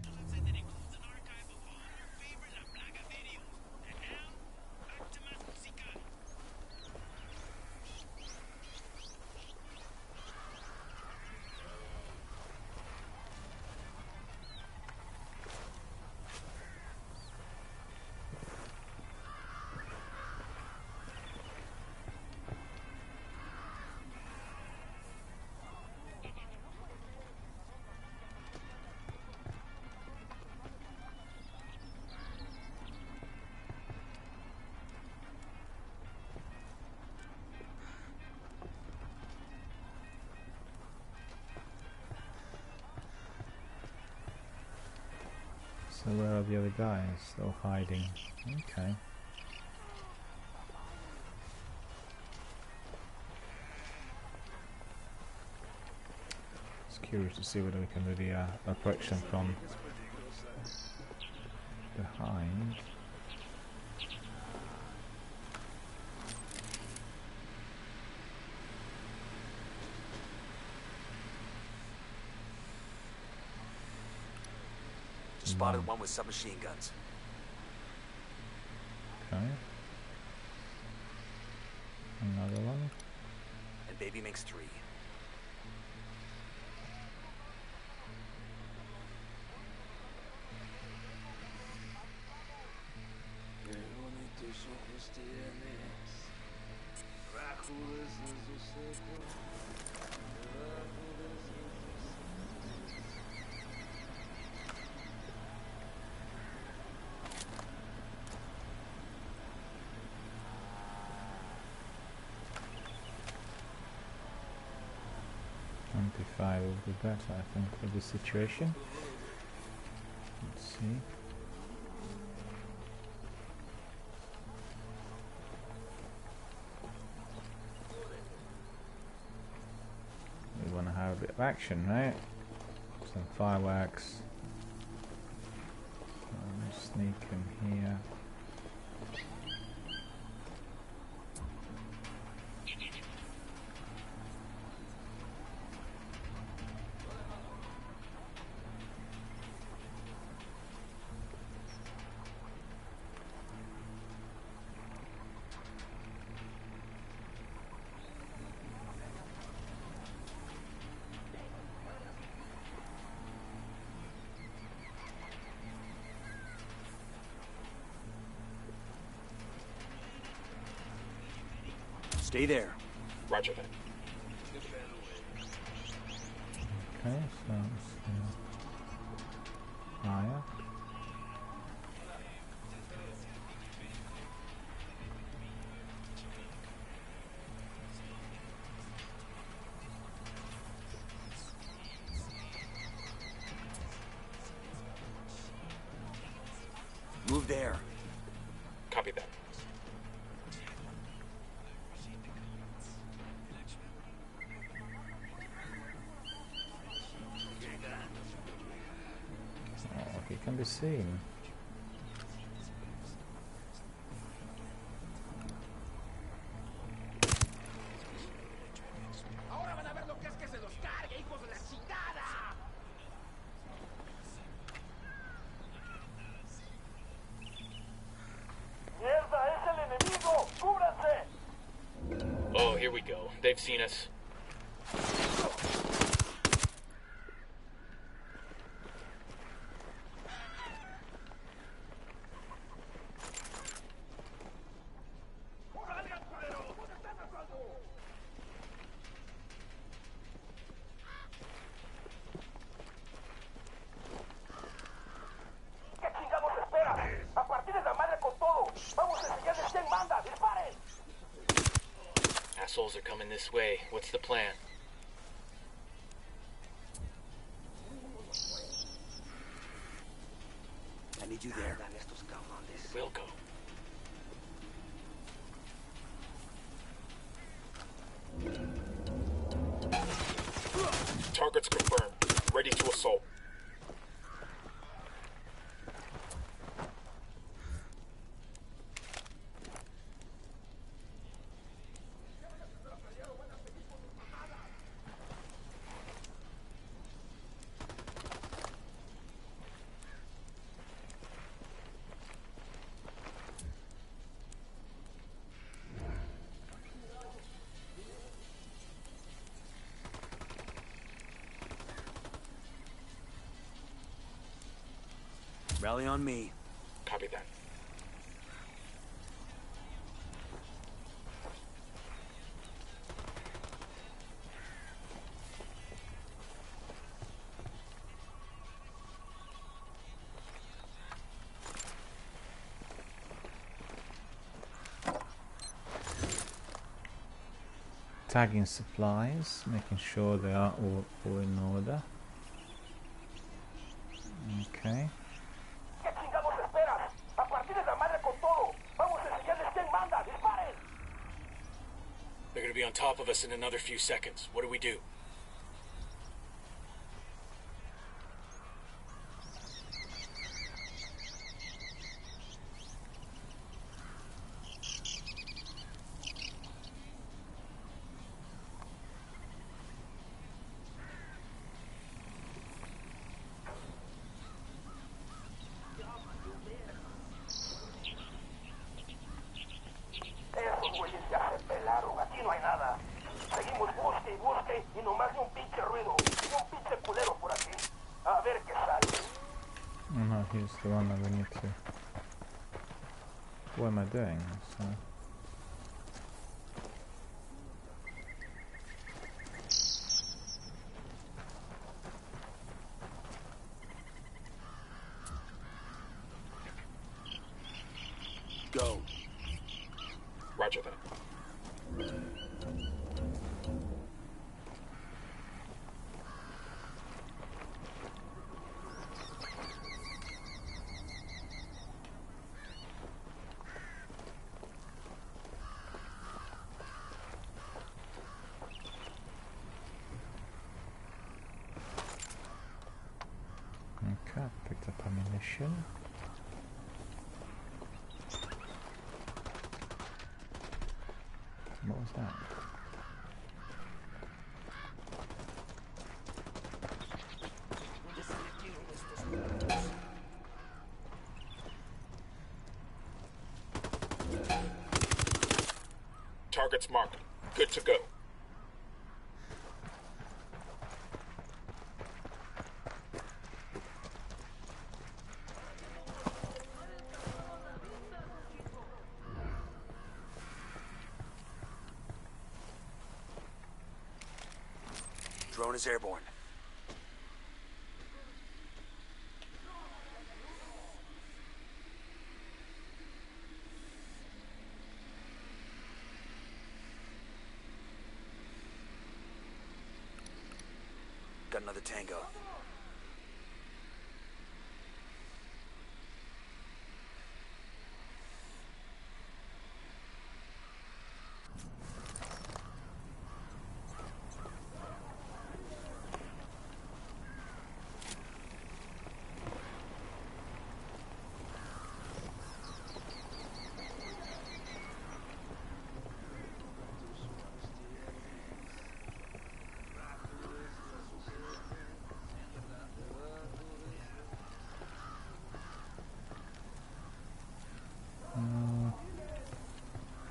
S4: So where are the other guys? They're all hiding. Okay. Just curious to see whether we can do the approach them from behind.
S7: Spotted one with submachine guns.
S4: Okay. Another one.
S7: And baby makes 3.
S4: Will be better, I think, for this situation. Let's see. a bit of action, right? Some fireworks. Sneak in here.
S8: Stay there.
S14: Roger that.
S4: Okay, so fire.
S8: Move there.
S14: Copy that.
S4: Oh, he can be seen.
S9: Oh, here we go. They've seen us. Assholes are coming this way. What's the plan?
S8: I need you there.
S9: We'll go. Targets confirmed. Ready to assault.
S8: Rally on me.
S14: Copy that.
S4: Tagging supplies, making sure they are all in order. Okay.
S9: They're gonna be on top of us in another few seconds. What do we do?
S4: No, he's the one that we need to. What am I doing? So.
S8: Go.
S14: Roger that.
S4: mission. What was that?
S14: Target's marked. Good to go.
S7: Drone is airborne. Got another tango.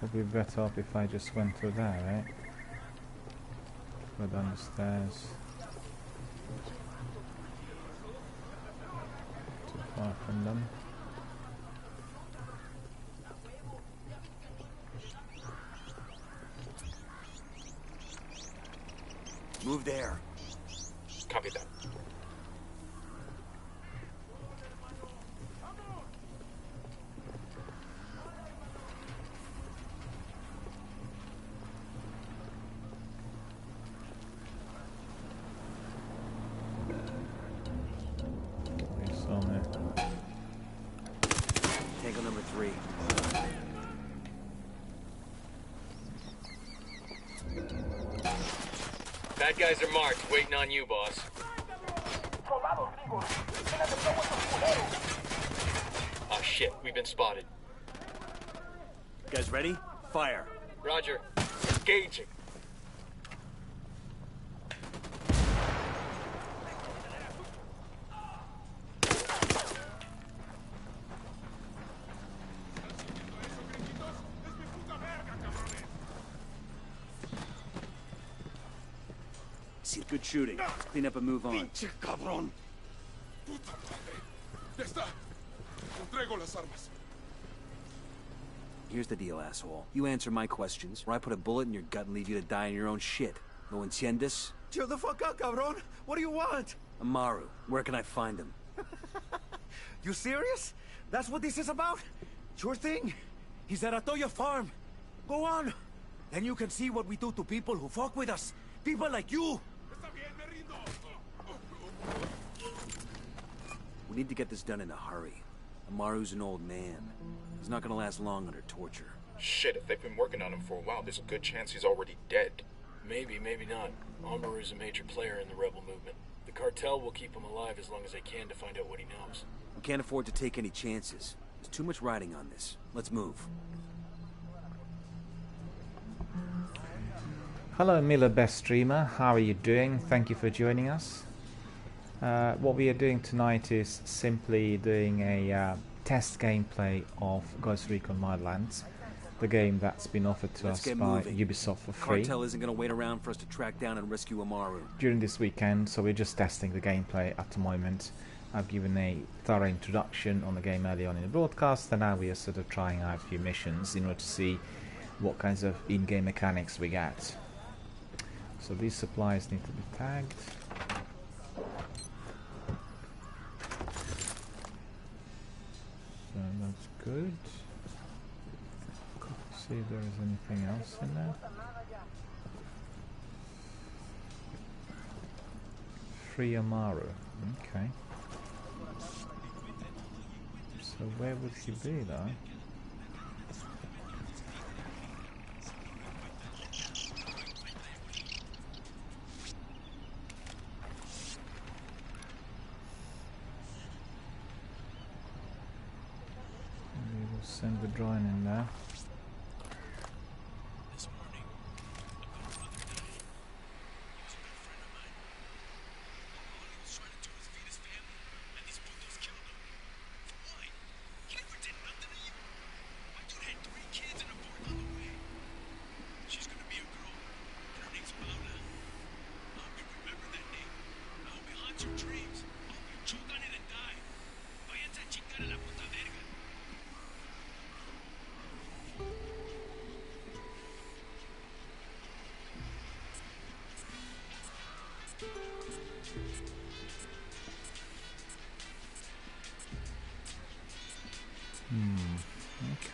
S4: Probably better off if I just went through there, right? Go down the stairs. Too far from them.
S7: Move there.
S14: Copy that.
S8: Tango number 3.
S10: Bad guys are marked, waiting on you, boss. Oh shit, we've been spotted.
S8: Guys ready? Fire.
S10: Roger. Engaging.
S8: Good shooting. Clean up and move on.
S13: Pinche cabrón. Puta madre. Ya está. Entrego las armas.
S8: Here's the deal, asshole. You answer my questions, or I put a bullet in your gut and leave you to die in your own shit. No entiendes?
S7: Chill the fuck out, cabrón. What do you want?
S8: Amaru. Where can I find him?
S7: You serious? That's what this is about? Sure thing. He's at Atoya Farm. Go on. Then you can see what we do to people who fuck with us. People like you.
S8: We need to get this done in a hurry. Amaru's an old man. He's not gonna last long under torture.
S14: Shit, if they've been working on him for a while, there's a good chance he's already dead.
S9: Maybe, maybe not. Amaru's a major player in the rebel movement. The cartel will keep him alive as long as they can to find out what he knows.
S8: We can't afford to take any chances. There's too much riding on this. Let's move.
S4: Hello Miller Best Streamer, how are you doing? Thank you for joining us. What we are doing tonight is simply doing a test gameplay of Ghost Recon Wildlands, the game that's been offered to us by Ubisoft for free.
S8: Cartel isn't going to wait around for us to track down and rescue Amaru.
S4: During this weekend, so we're just testing the gameplay at the moment. I've given a thorough introduction on the game early on in the broadcast, and now we are sort of trying out a few missions in order to see what kinds of in-game mechanics we get. So these supplies need to be tagged. So that's good. See if there is anything else in there. Free Amaru. Okay. So where would he be though? send the drone in there.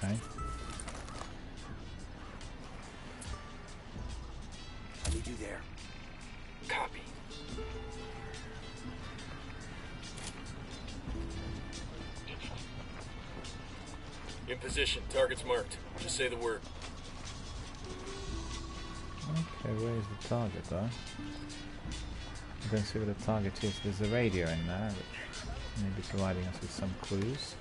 S4: Okay.
S7: I need you there.
S10: Copy.
S9: In position. Target's marked. Just say the word.
S4: Okay, where is the target though? I don't see where the target is. There's a radio in there, which may be providing us with some clues.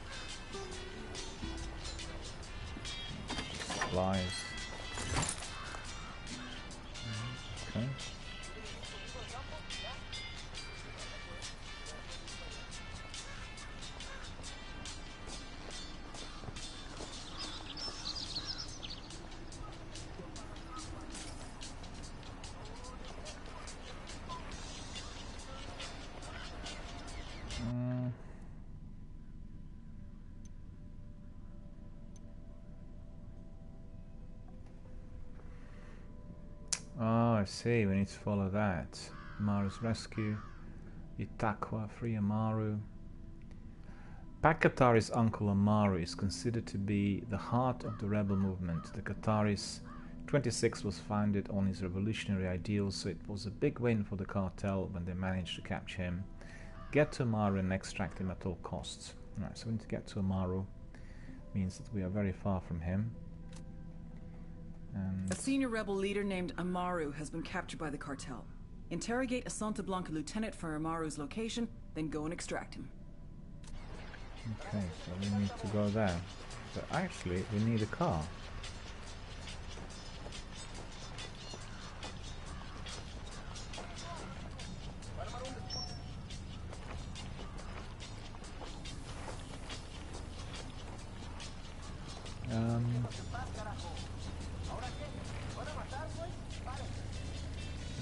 S4: Supplies. Okay. Oh, I see. We need to follow that. Amaru's rescue. Itakwa, free Amaru. Pac Katari's uncle Amaru is considered to be the heart of the rebel movement. The Qataris 26 was founded on his revolutionary ideals, so it was a big win for the cartel when they managed to capture him. Get to Amaru and extract him at all costs. Right, so we need to get to Amaru. Means that we are very far from him.
S3: A senior rebel leader named Amaru has been captured by the cartel. Interrogate a Santa Blanca lieutenant for Amaru's location, then go and extract him.
S4: Okay, so we need to go there. But actually, we need a car.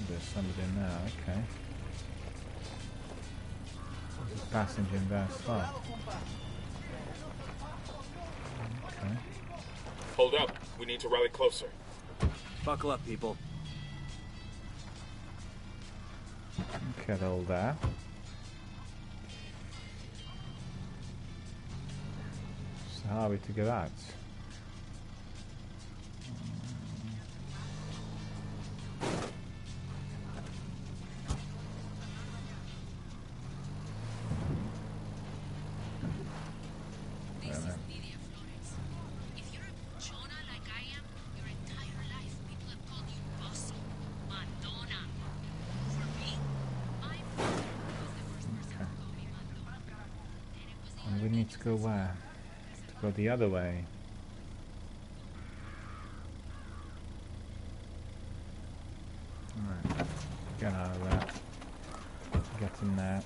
S4: There's somebody in there, okay. There's a passenger in there as well. Okay.
S9: Hold up. We need to rally closer.
S8: Buckle up, people.
S4: Okay, they're all there. So how are we to get out? We need to go where? To go the other way. Alright, get out of there. Get in there.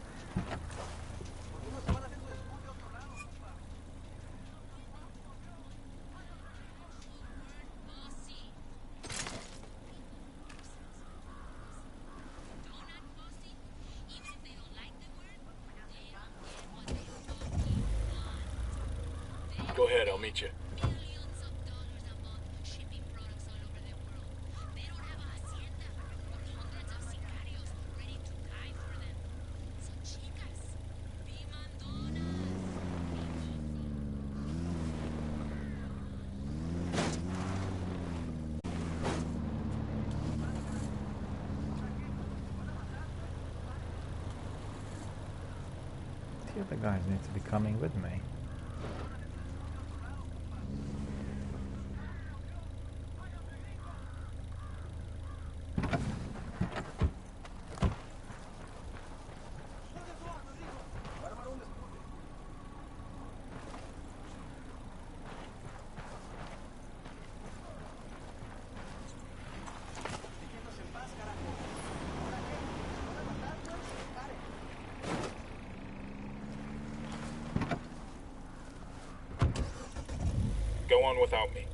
S9: Go ahead, I'll meet you.
S4: The other guys need to be coming with me.
S14: Go on without me.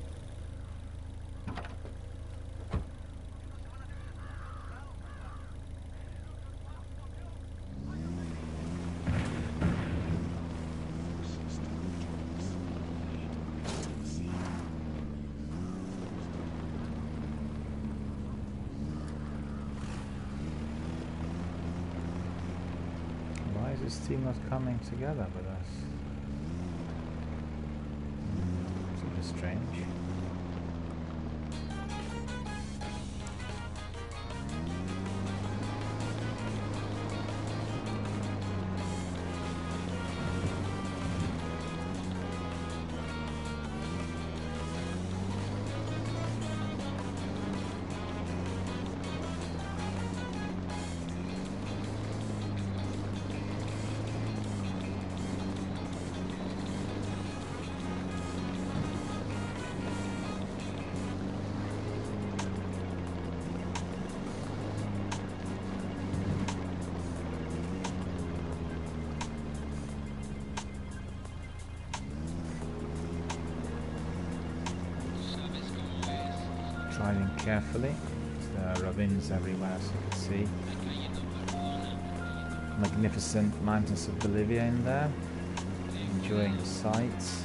S4: Why is this team not coming together with us? It's a bit strange. Driving carefully. There are ravines everywhere, as you can see. Magnificent mountains of Bolivia in there. Enjoying the sights.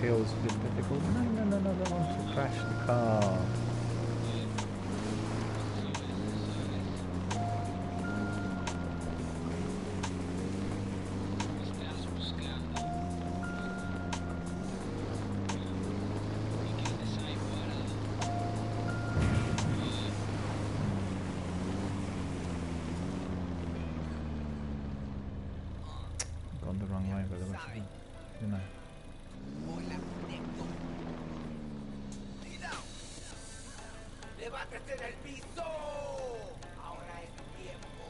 S4: Feels a bit difficult. No, I don't want to crash the car. Gone the wrong way, by the way, you know.
S15: ¡Levántate del piso! Ahora es tiempo.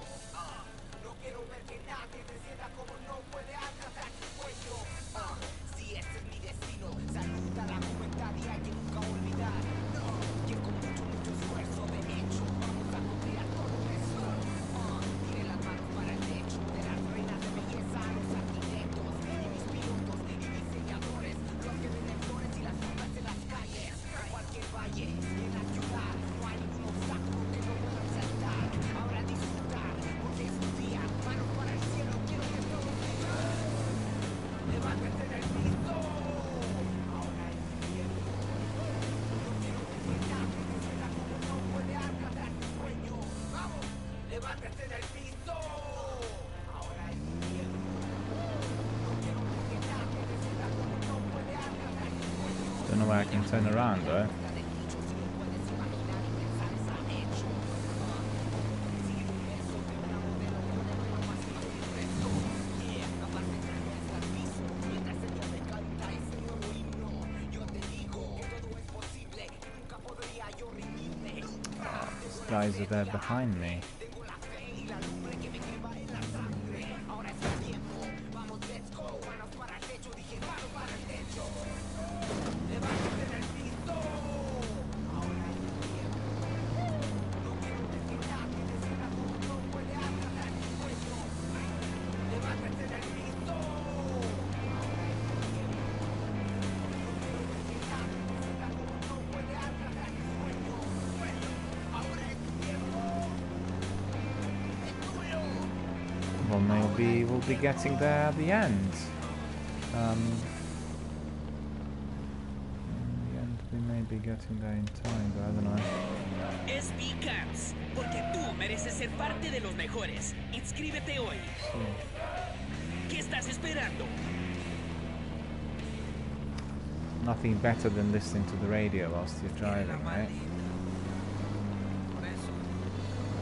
S15: No quiero ver que nadie te sienta como no puede alcanzar tu cuello. Si ese es mi destino, saluda la juventud y hay que nunca olvidar. Que con mucho esfuerzo, de hecho, vamos a cumplir todo eso. Tire las manos para el techo, de las reinas de belleza a los arquitectos, y mis pilotos y diseñadores, los que venden flores y las frutas en las calles. Cualquier valle, en la ciudad. Ahora disfrutar, porque es un día, manos para el cielo, quiero que todos vivan. Levántate del piso. Ahora es tiempo. No quiero que nadie te sienta como no puede alcanzar tu sueño. Vamos, levántate del piso. Ahora es tiempo. No quiero que nadie te sienta como no puede alcanzar tu sueño.
S4: Don't know where I can turn around though. Guys are there behind me. Well, maybe we'll be getting there at the end. In the end, we may be getting there in time, but I don't know.
S16: SB Camps, porque tú mereces ser parte de los mejores. Inscríbete hoy.
S4: Sí.
S16: ¿Qué estás esperando?
S4: Nothing better than listening to the radio whilst you're driving, right?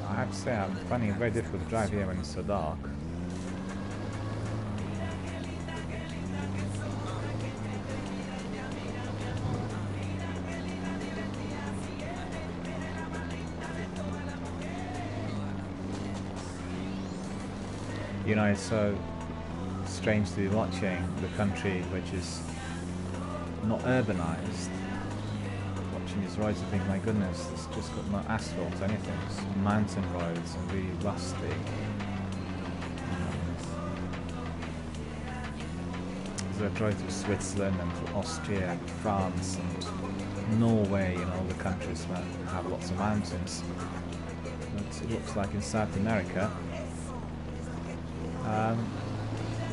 S4: I have to say, I'm finding it very difficult to drive here when it's so dark. You know, it's so strange to be watching the country which is not urbanized. Watching these roads, I think, my goodness, it's just got no asphalt, anything. It's mountain roads and really rusty. So I drove through Switzerland and through Austria and France and Norway and all the countries that have lots of mountains. But it looks like in South America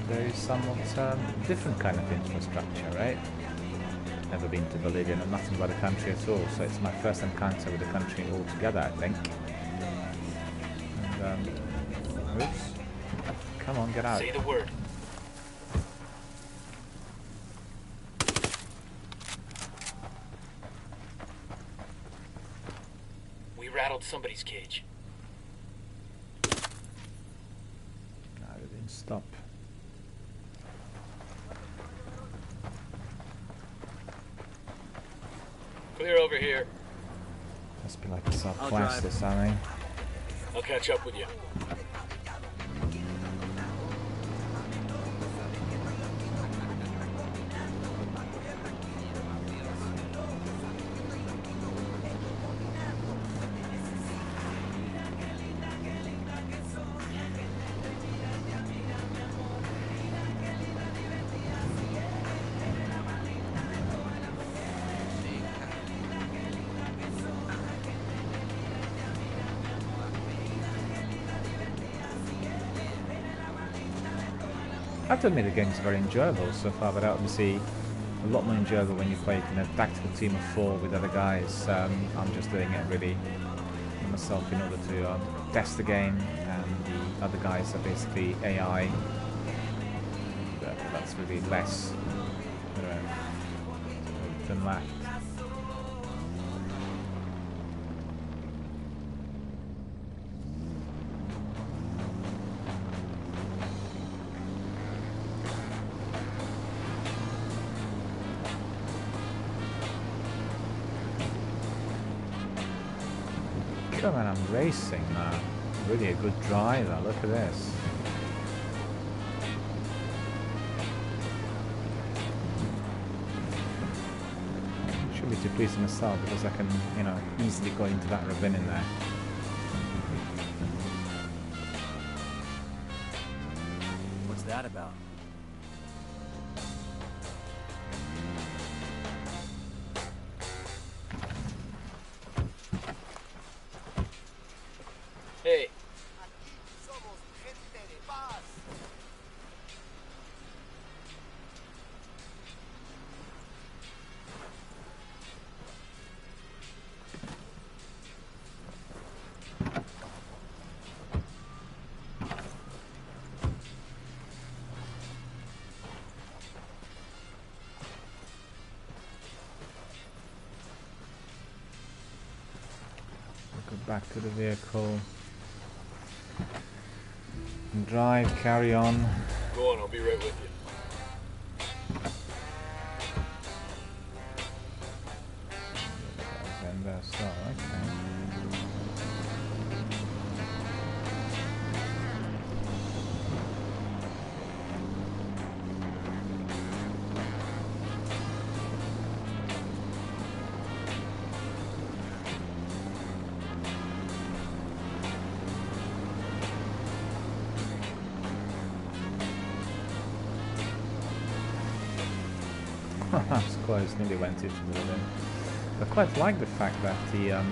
S4: there is somewhat different kind of infrastructure, right? Never been to Bolivia, know nothing about the country at all, so it's my first encounter with the country altogether, I think. And, oops. Come on, get out.
S10: Say the word. We rattled somebody's cage.
S4: No, it didn't stop.
S9: Clear over here.
S4: Must be like a southwest or something.
S9: I'll catch up with you.
S4: I have to admit the game is very enjoyable so far, but obviously a lot more enjoyable when you play it in a tactical team of 4 with other guys. I'm just doing it really myself in order to test the game, and the other guys are basically AI. But that's really less than left. Come on, I'm racing now. Really a good driver, look at this. Should be too pleased with myself because I can, you know, easily go into that ravine in there.
S8: What's that about?
S9: Hey.
S4: Go back to the vehicle. Drive, carry on.
S9: Go on, I'll be right with you.
S4: And so, okay. It's close, nearly went into the limit. I quite like the fact that the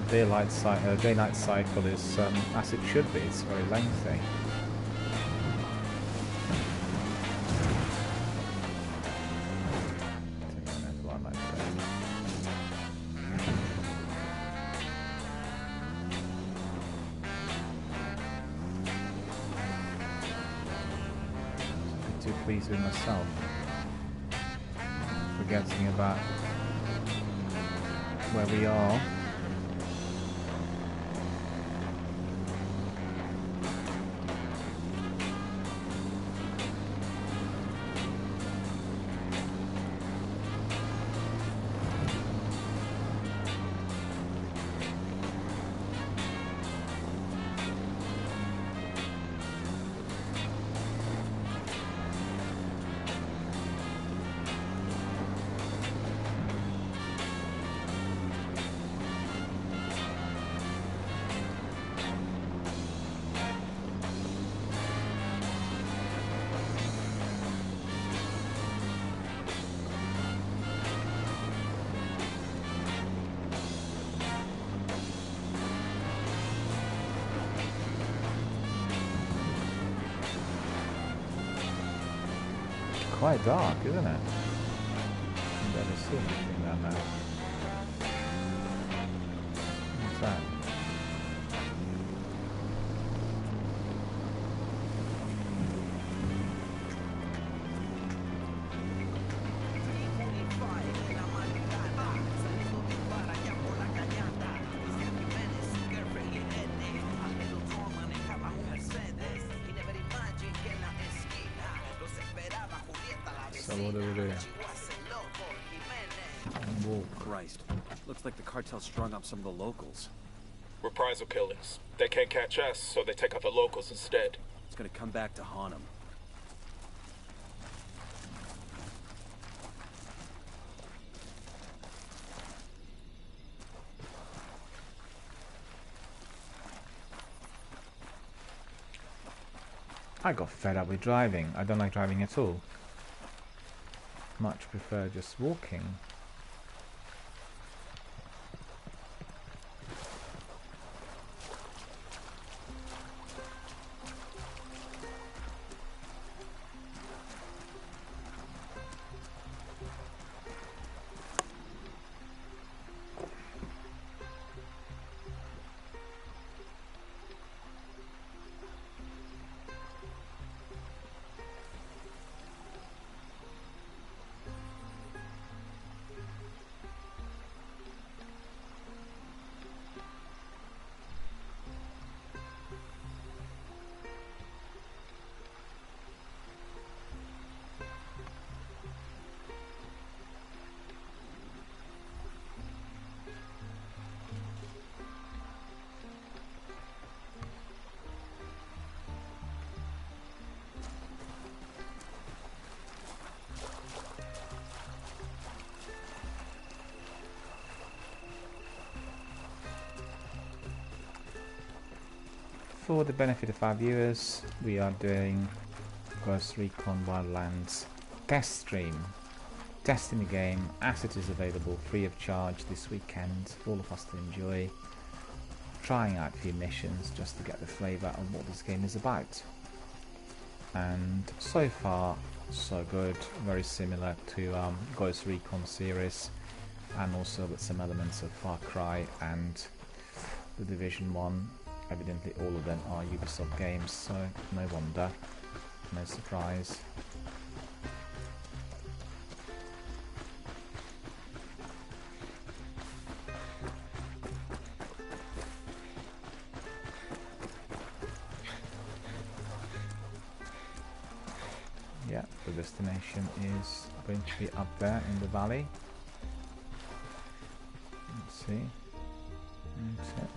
S4: day-night cycle is as it should be. It's very lengthy. Too pleased with myself. Forgetting about where we are. quite dark, isn't it? There is still anything down there. What's that? So what do we do?
S8: Christ. Looks like the cartel strung up some of the locals.
S14: Reprisal killings. They can't catch us, so they take out the locals instead.
S8: It's gonna come back to haunt them.
S4: I got fed up with driving. I don't like driving at all. Much prefer just walking. For the benefit of our viewers, we are doing Recon Wildlands test stream, testing the game as it is available free of charge this weekend for all of us to enjoy, trying out a few missions just to get the flavour of what this game is about. And so far so good, very similar to Ghost Recon series, and also with some elements of Far Cry and the Division 1. Evidently all of them are Ubisoft games, so no wonder, no surprise. Yeah, the destination is going to be up there in the valley. Let's see. That's it.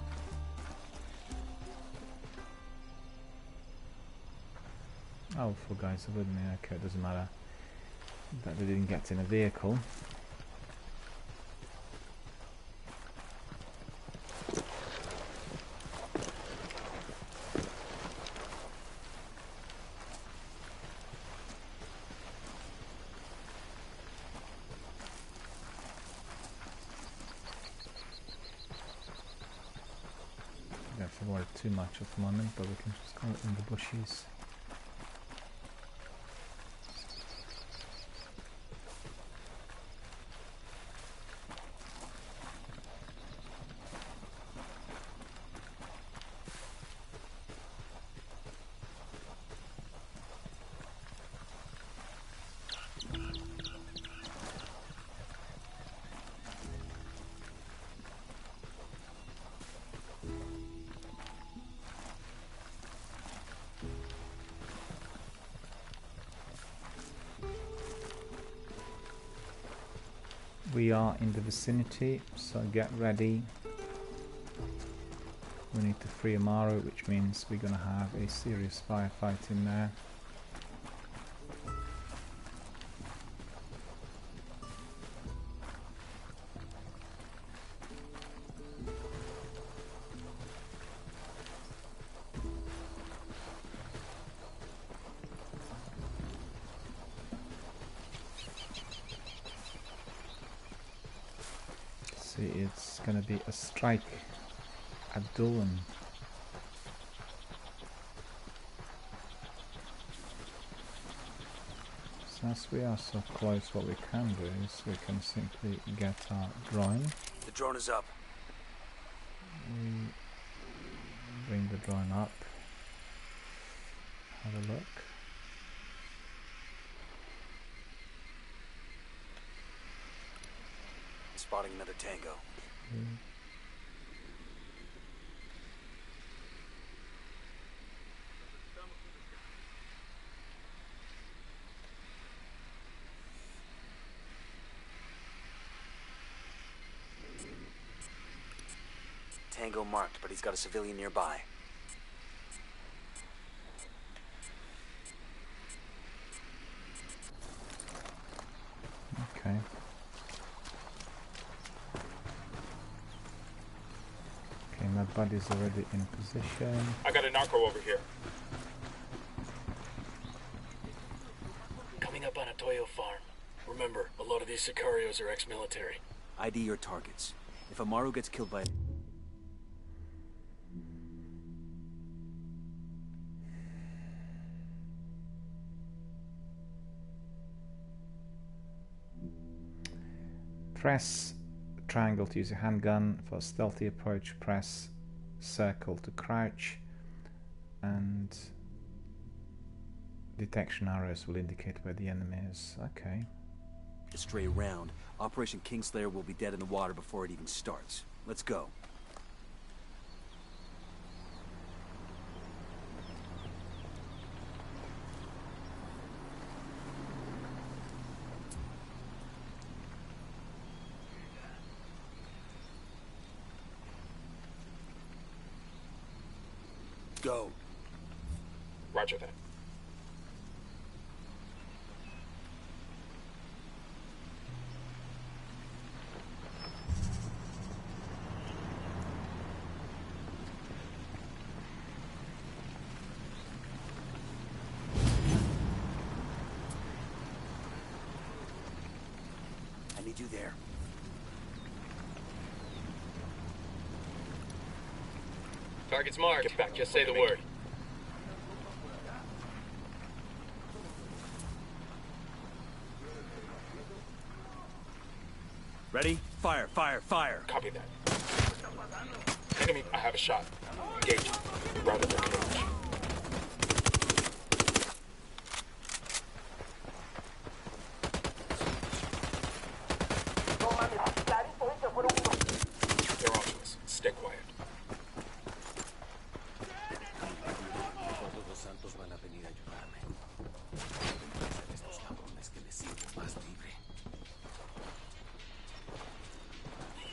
S4: Oh, for guys, I wouldn't. Okay, it doesn't matter that they didn't get in a vehicle. Don't have to worry too much at the moment, but we can just go in the bushes. We are in the vicinity, so get ready. We need to free Amaru, which means we're gonna have a serious firefight in there. It's gonna be a strike at dawn. So As we are so close, what we can do is we can simply get our drone.
S8: The drone is up.
S4: We bring the drone up. Have a look.
S8: Spotting another tango. Tango marked, but he's got a civilian nearby.
S4: Okay. Okay, my buddy's already in position.
S14: I got a narco over here.
S9: Coming up on a Toyo farm. Remember, a lot of these sicarios are ex-military.
S8: ID your targets. If Amaru gets killed by...
S4: Press triangle to use a handgun. For stealthy approach, press circle to crouch, and detection arrows will indicate where the enemy is. Okay.
S8: Stray round. Operation Kingslayer will be dead in the water before it even starts. Let's go. Go.
S14: Roger that.
S8: I need you there.
S9: Target's marked.
S14: Get back.
S9: Just say the word.
S8: Ready? Fire, fire, fire.
S14: Copy that. Enemy, I have a shot. Engage. Rather than engage. They're on to us. Stay quiet.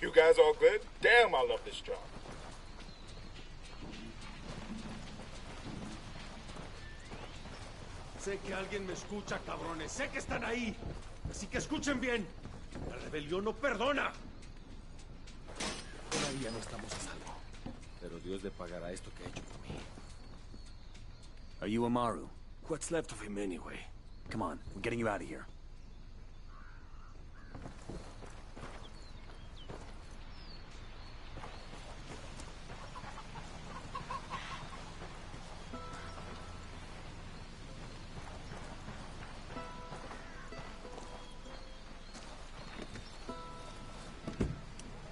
S14: You guys all good? Damn, I love this job.
S17: Sé que alguien me escucha, cabrones. Sé que están ahí. Así que escuchen bien. La rebelión no perdona.
S18: Todavía no estamos a salvo. Pero Dios le pagará esto que ha hecho por mí.
S8: Are you Amaru?
S18: What's left of him anyway?
S8: Come on, we're getting you out of here.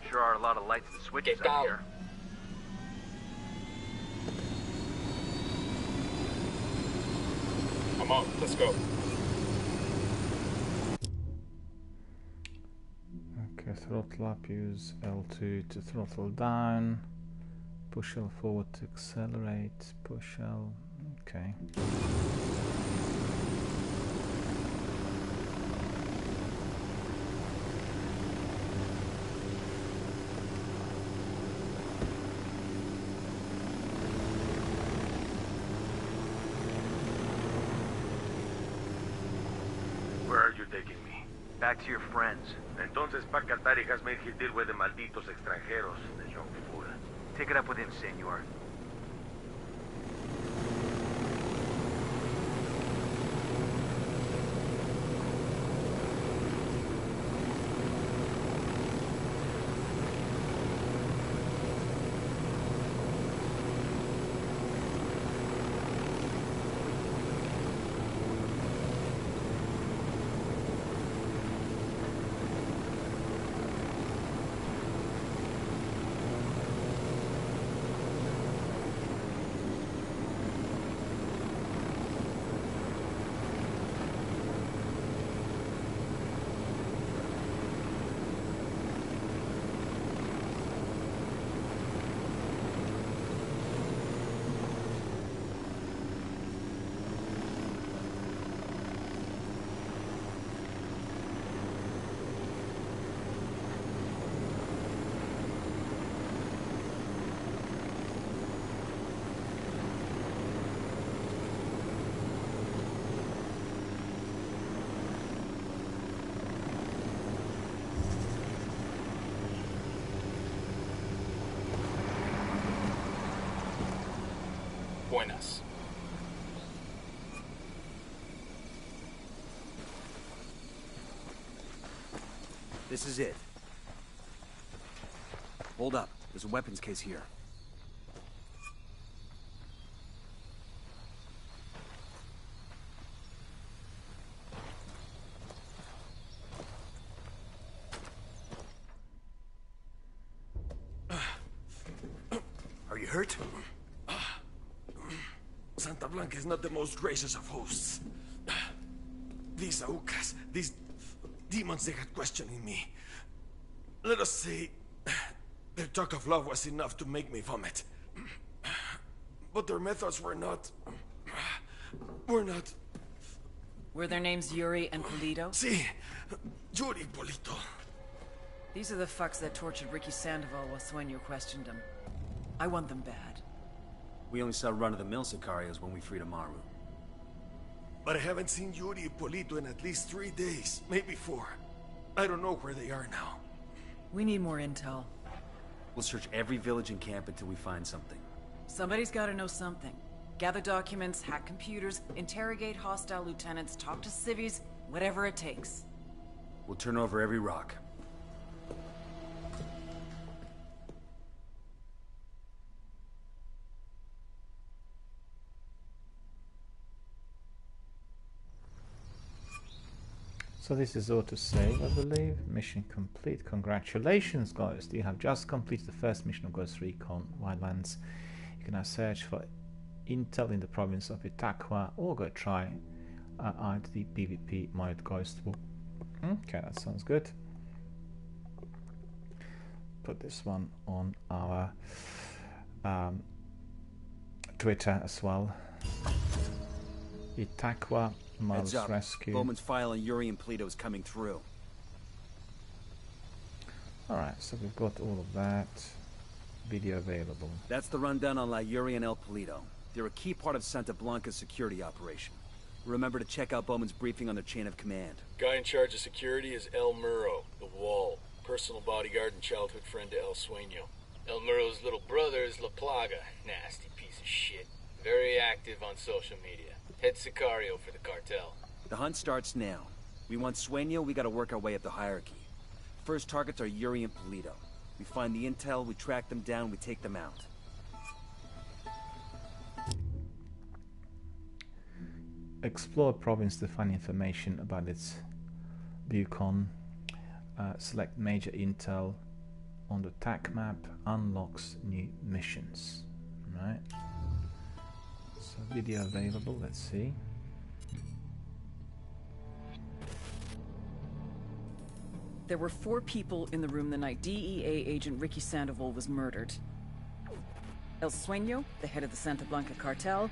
S5: Sure are a lot of lights and switches out here.
S14: Come on, let's go.
S4: Okay, throttle up, use L2 to throttle down, push L forward to accelerate, push L, okay.
S5: Where are you taking me? Back to your friends.
S19: Entonces, pa' Qatar y has made his deal with the malditos extranjeros, the young fool.
S5: Take it up with him, senor.
S8: This is it. Hold up. There's a weapons case here.
S7: Are you hurt?
S17: Santa Blanca is not the most gracious of hosts. These Aucas, these demons they had questioning me. Let us say, their talk of love was enough to make me vomit. But their methods were not...
S3: Were their names Yuri and Polito?
S17: Si, Yuri Polito.
S3: These are the fucks that tortured Ricky Sandoval while Sueño questioned him. I want them bad.
S8: We only saw run-of-the-mill Sicarios when we freed Amaru.
S17: But I haven't seen Yuri and Polito in at least 3 days, maybe 4. I don't know where they are now.
S3: We need more intel.
S8: We'll search every village and camp until we find something.
S3: Somebody's gotta know something. Gather documents, hack computers, interrogate hostile lieutenants, talk to civvies, whatever it takes.
S8: We'll turn over every rock.
S4: So this is autosave, I believe. Mission complete. Congratulations, Ghost. You have just completed the first mission of Ghost Recon Wildlands. You can now search for intel in the province of Itaqua or go try out the PvP mode Ghost book. Okay, that sounds good. Put this one on our Twitter as well. Itaqua Miles
S8: Heads up.
S4: Rescue.
S8: Bowman's file on Yuri and Polito is coming through.
S4: Alright, so we've got all of that. Video available.
S8: That's the rundown on La Yuri and El Polito. They're a key part of Santa Blanca's security operation. Remember to check out Bowman's briefing on their chain of command.
S9: Guy in charge of security is El Muro, the Wall. Personal bodyguard and childhood friend to El Sueño.
S10: El Muro's little brother is La Plaga. Nasty piece of shit. Very active on social media. Head Sicario for the cartel.
S8: The hunt starts now. We want Sueño, we gotta work our way up the hierarchy. First targets are Yuri and Polito. We find the intel, we track them down, we take them out.
S4: Explore province to find information about its beacon. Select major intel on the TAC map. Unlocks new missions. Right. So video available. Let's see.
S3: There were 4 people in the room the night DEA agent Ricky Sandoval was murdered. El Sueño, the head of the Santa Blanca cartel,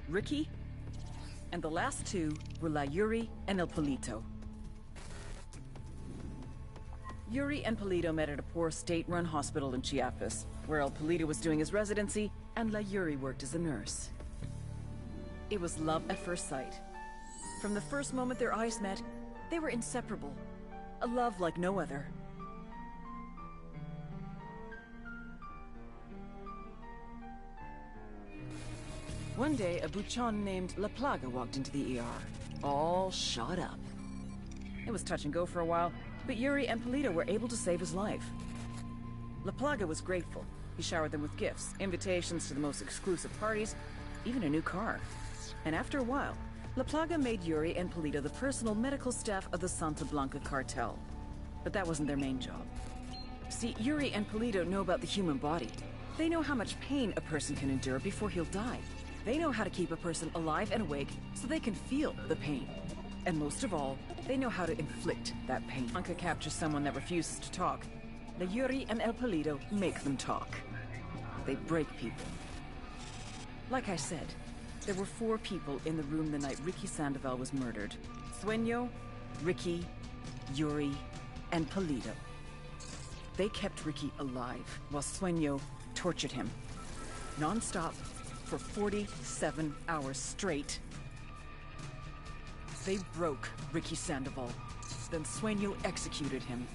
S3: Ricky, and the last 2 were La Yuri and El Polito. Yuri and Polito met at a poor state-run hospital in Chiapas, where El Polito was doing his residency and La Yuri worked as a nurse. It was love at first sight. From the first moment their eyes met, they were inseparable. A love like no other. One day, a buchon named La Plaga walked into the ER, all shot up. It was touch and go for a while, but Yuri and Polito were able to save his life. La Plaga was grateful. He showered them with gifts, invitations to the most exclusive parties, even a new car. And after a while, La Plaga made Yuri and Polito the personal medical staff of the Santa Blanca cartel. But that wasn't their main job. See, Yuri and Polito know about the human body. They know how much pain a person can endure before he'll die. They know how to keep a person alive and awake so they can feel the pain. And most of all, they know how to inflict that pain. Blanca captures someone that refuses to talk. La Yuri and El Polito make them talk. They break people. Like I said, there were 4 people in the room the night Ricky Sandoval was murdered. Sueño, Ricky, Yuri, and Polito. They kept Ricky alive while Sueño tortured him. Non-stop for 47 hours straight. They broke Ricky Sandoval. Then Sueño executed him.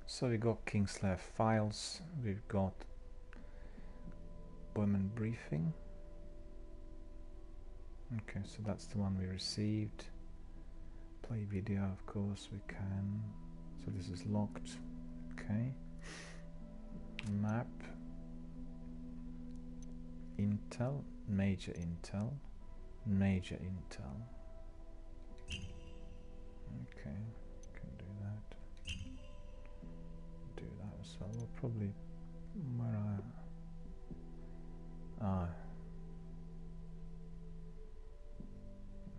S4: So we got Kingslayer files, we've got Bowman briefing. Okay, so that's the one we received. Play video, of course we can. So this is locked. Okay. Map. Intel. Major Intel. Major Intel. Okay, can do that. Do that as well. We'll probably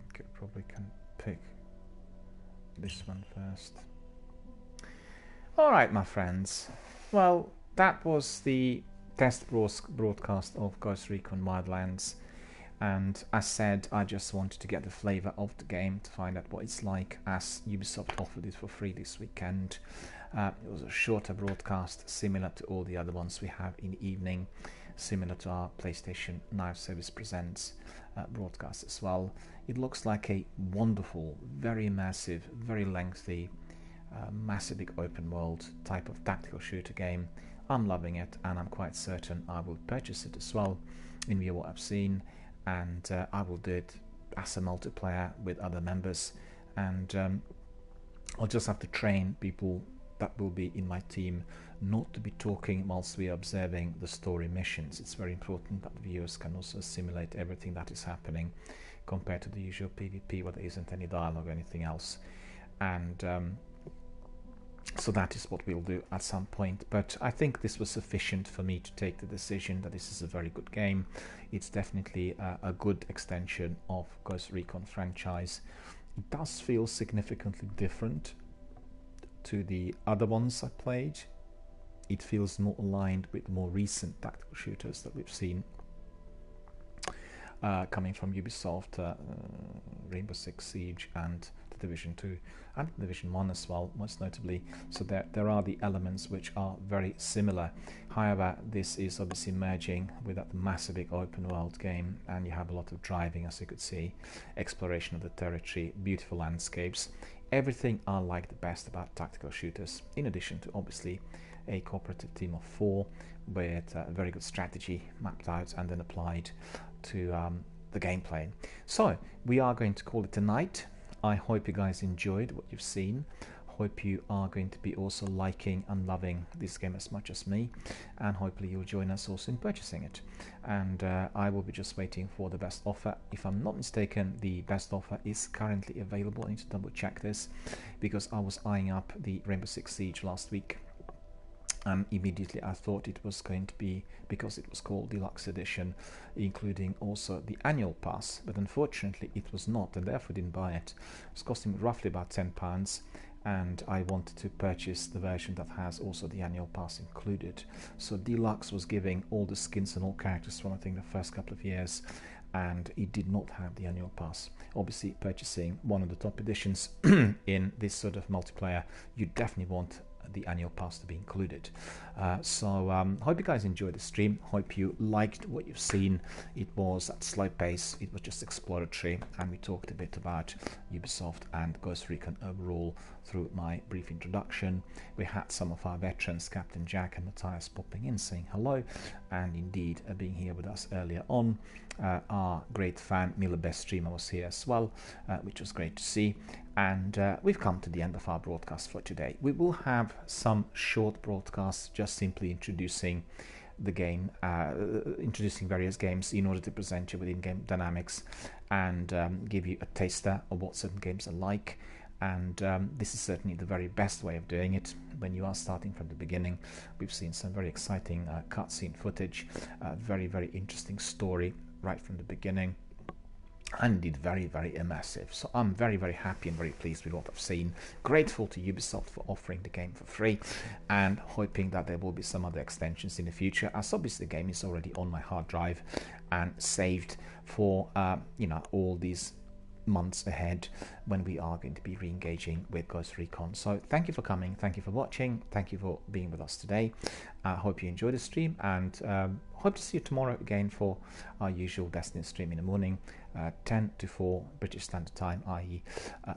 S4: okay, probably can pick this one first. Alright, my friends. Well, that was the test broadcast of Ghost Recon Wildlands. And as said, I just wanted to get the flavour of the game, to find out what it's like, as Ubisoft offered it for free this weekend. It was a shorter broadcast, similar to all the other ones we have in the evening, similar to our PlayStation Now Service Presents broadcast as well. It looks like a wonderful, very immersive, very lengthy, massive big open world type of tactical shooter game. I'm loving it, and I'm quite certain I will purchase it as well in view of what I've seen. And I will do it as a multiplayer with other members, and I'll just have to train people that will be in my team not to be talking whilst we are observing the story missions. It's very important that viewers can also assimilate everything that is happening compared to the usual PvP where there isn't any dialogue or anything else. And so that is what we'll do at some point, but I think this was sufficient for me to take the decision that this is a very good game. It's definitely a good extension of Ghost Recon franchise. It does feel significantly different to the other ones I played. It feels more aligned with more recent tactical shooters that we've seen coming from Ubisoft, Rainbow Six Siege and The Division 2 and The Division 1 as well, most notably. So there are the elements which are very similar. However, this is obviously merging with that massive big open world game, and you have a lot of driving, as you could see, exploration of the territory, beautiful landscapes, everything I like the best about tactical shooters, in addition to obviously a cooperative team of 4 with a very good strategy mapped out and then applied to the gameplay. So we are going to call it a night. I hope you guys enjoyed what you've seen. Hope you are going to be also liking and loving this game as much as me, and hopefully you'll join us also in purchasing it. And I will be just waiting for the best offer. If I'm not mistaken, the best offer is currently available. I need to double check this, because I was eyeing up the Rainbow Six Siege last week, and immediately I thought it was going to be, because it was called Deluxe Edition, including also the annual pass, but unfortunately it was not, and therefore didn't buy it. It was costing me roughly about £10, and I wanted to purchase the version that has also the annual pass included. So Deluxe was giving all the skins and all characters from I think the first couple of years, and it did not have the annual pass. Obviously, purchasing one of the top editions in this sort of multiplayer, you definitely want the annual pass to be included. So hope you guys enjoyed the stream. Hope you liked what you've seen. It was at slow pace, it was just exploratory, and we talked a bit about Ubisoft and Ghost Recon overall through my brief introduction. We had some of our veterans, Captain Jack and Matthias, popping in saying hello, and indeed being here with us earlier on. Our great fan Miller Best Streamer was here as well, which was great to see. And we've come to the end of our broadcast for today. We will have some short broadcasts just simply introducing the game, introducing various games in order to present you with in-game dynamics and give you a taster of what certain games are like. And this is certainly the very best way of doing it when you are starting from the beginning. We've seen some very exciting cutscene footage, very, very interesting story right from the beginning, and indeed very, very immersive. So I'm very, very happy and very pleased with what I've seen. Grateful to Ubisoft for offering the game for free, and hoping that there will be some other extensions in the future, as obviously the game is already on my hard drive and saved for all these months ahead when we are going to be re-engaging with Ghost Recon. So thank you for coming, thank you for watching, thank you for being with us today. I hope you enjoyed the stream, and hope to see you tomorrow again for our usual Destiny stream in the morning, 10 to 4 British Standard Time, i.e.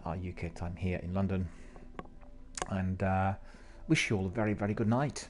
S4: our UK time here in London. And wish you all a very, very good night.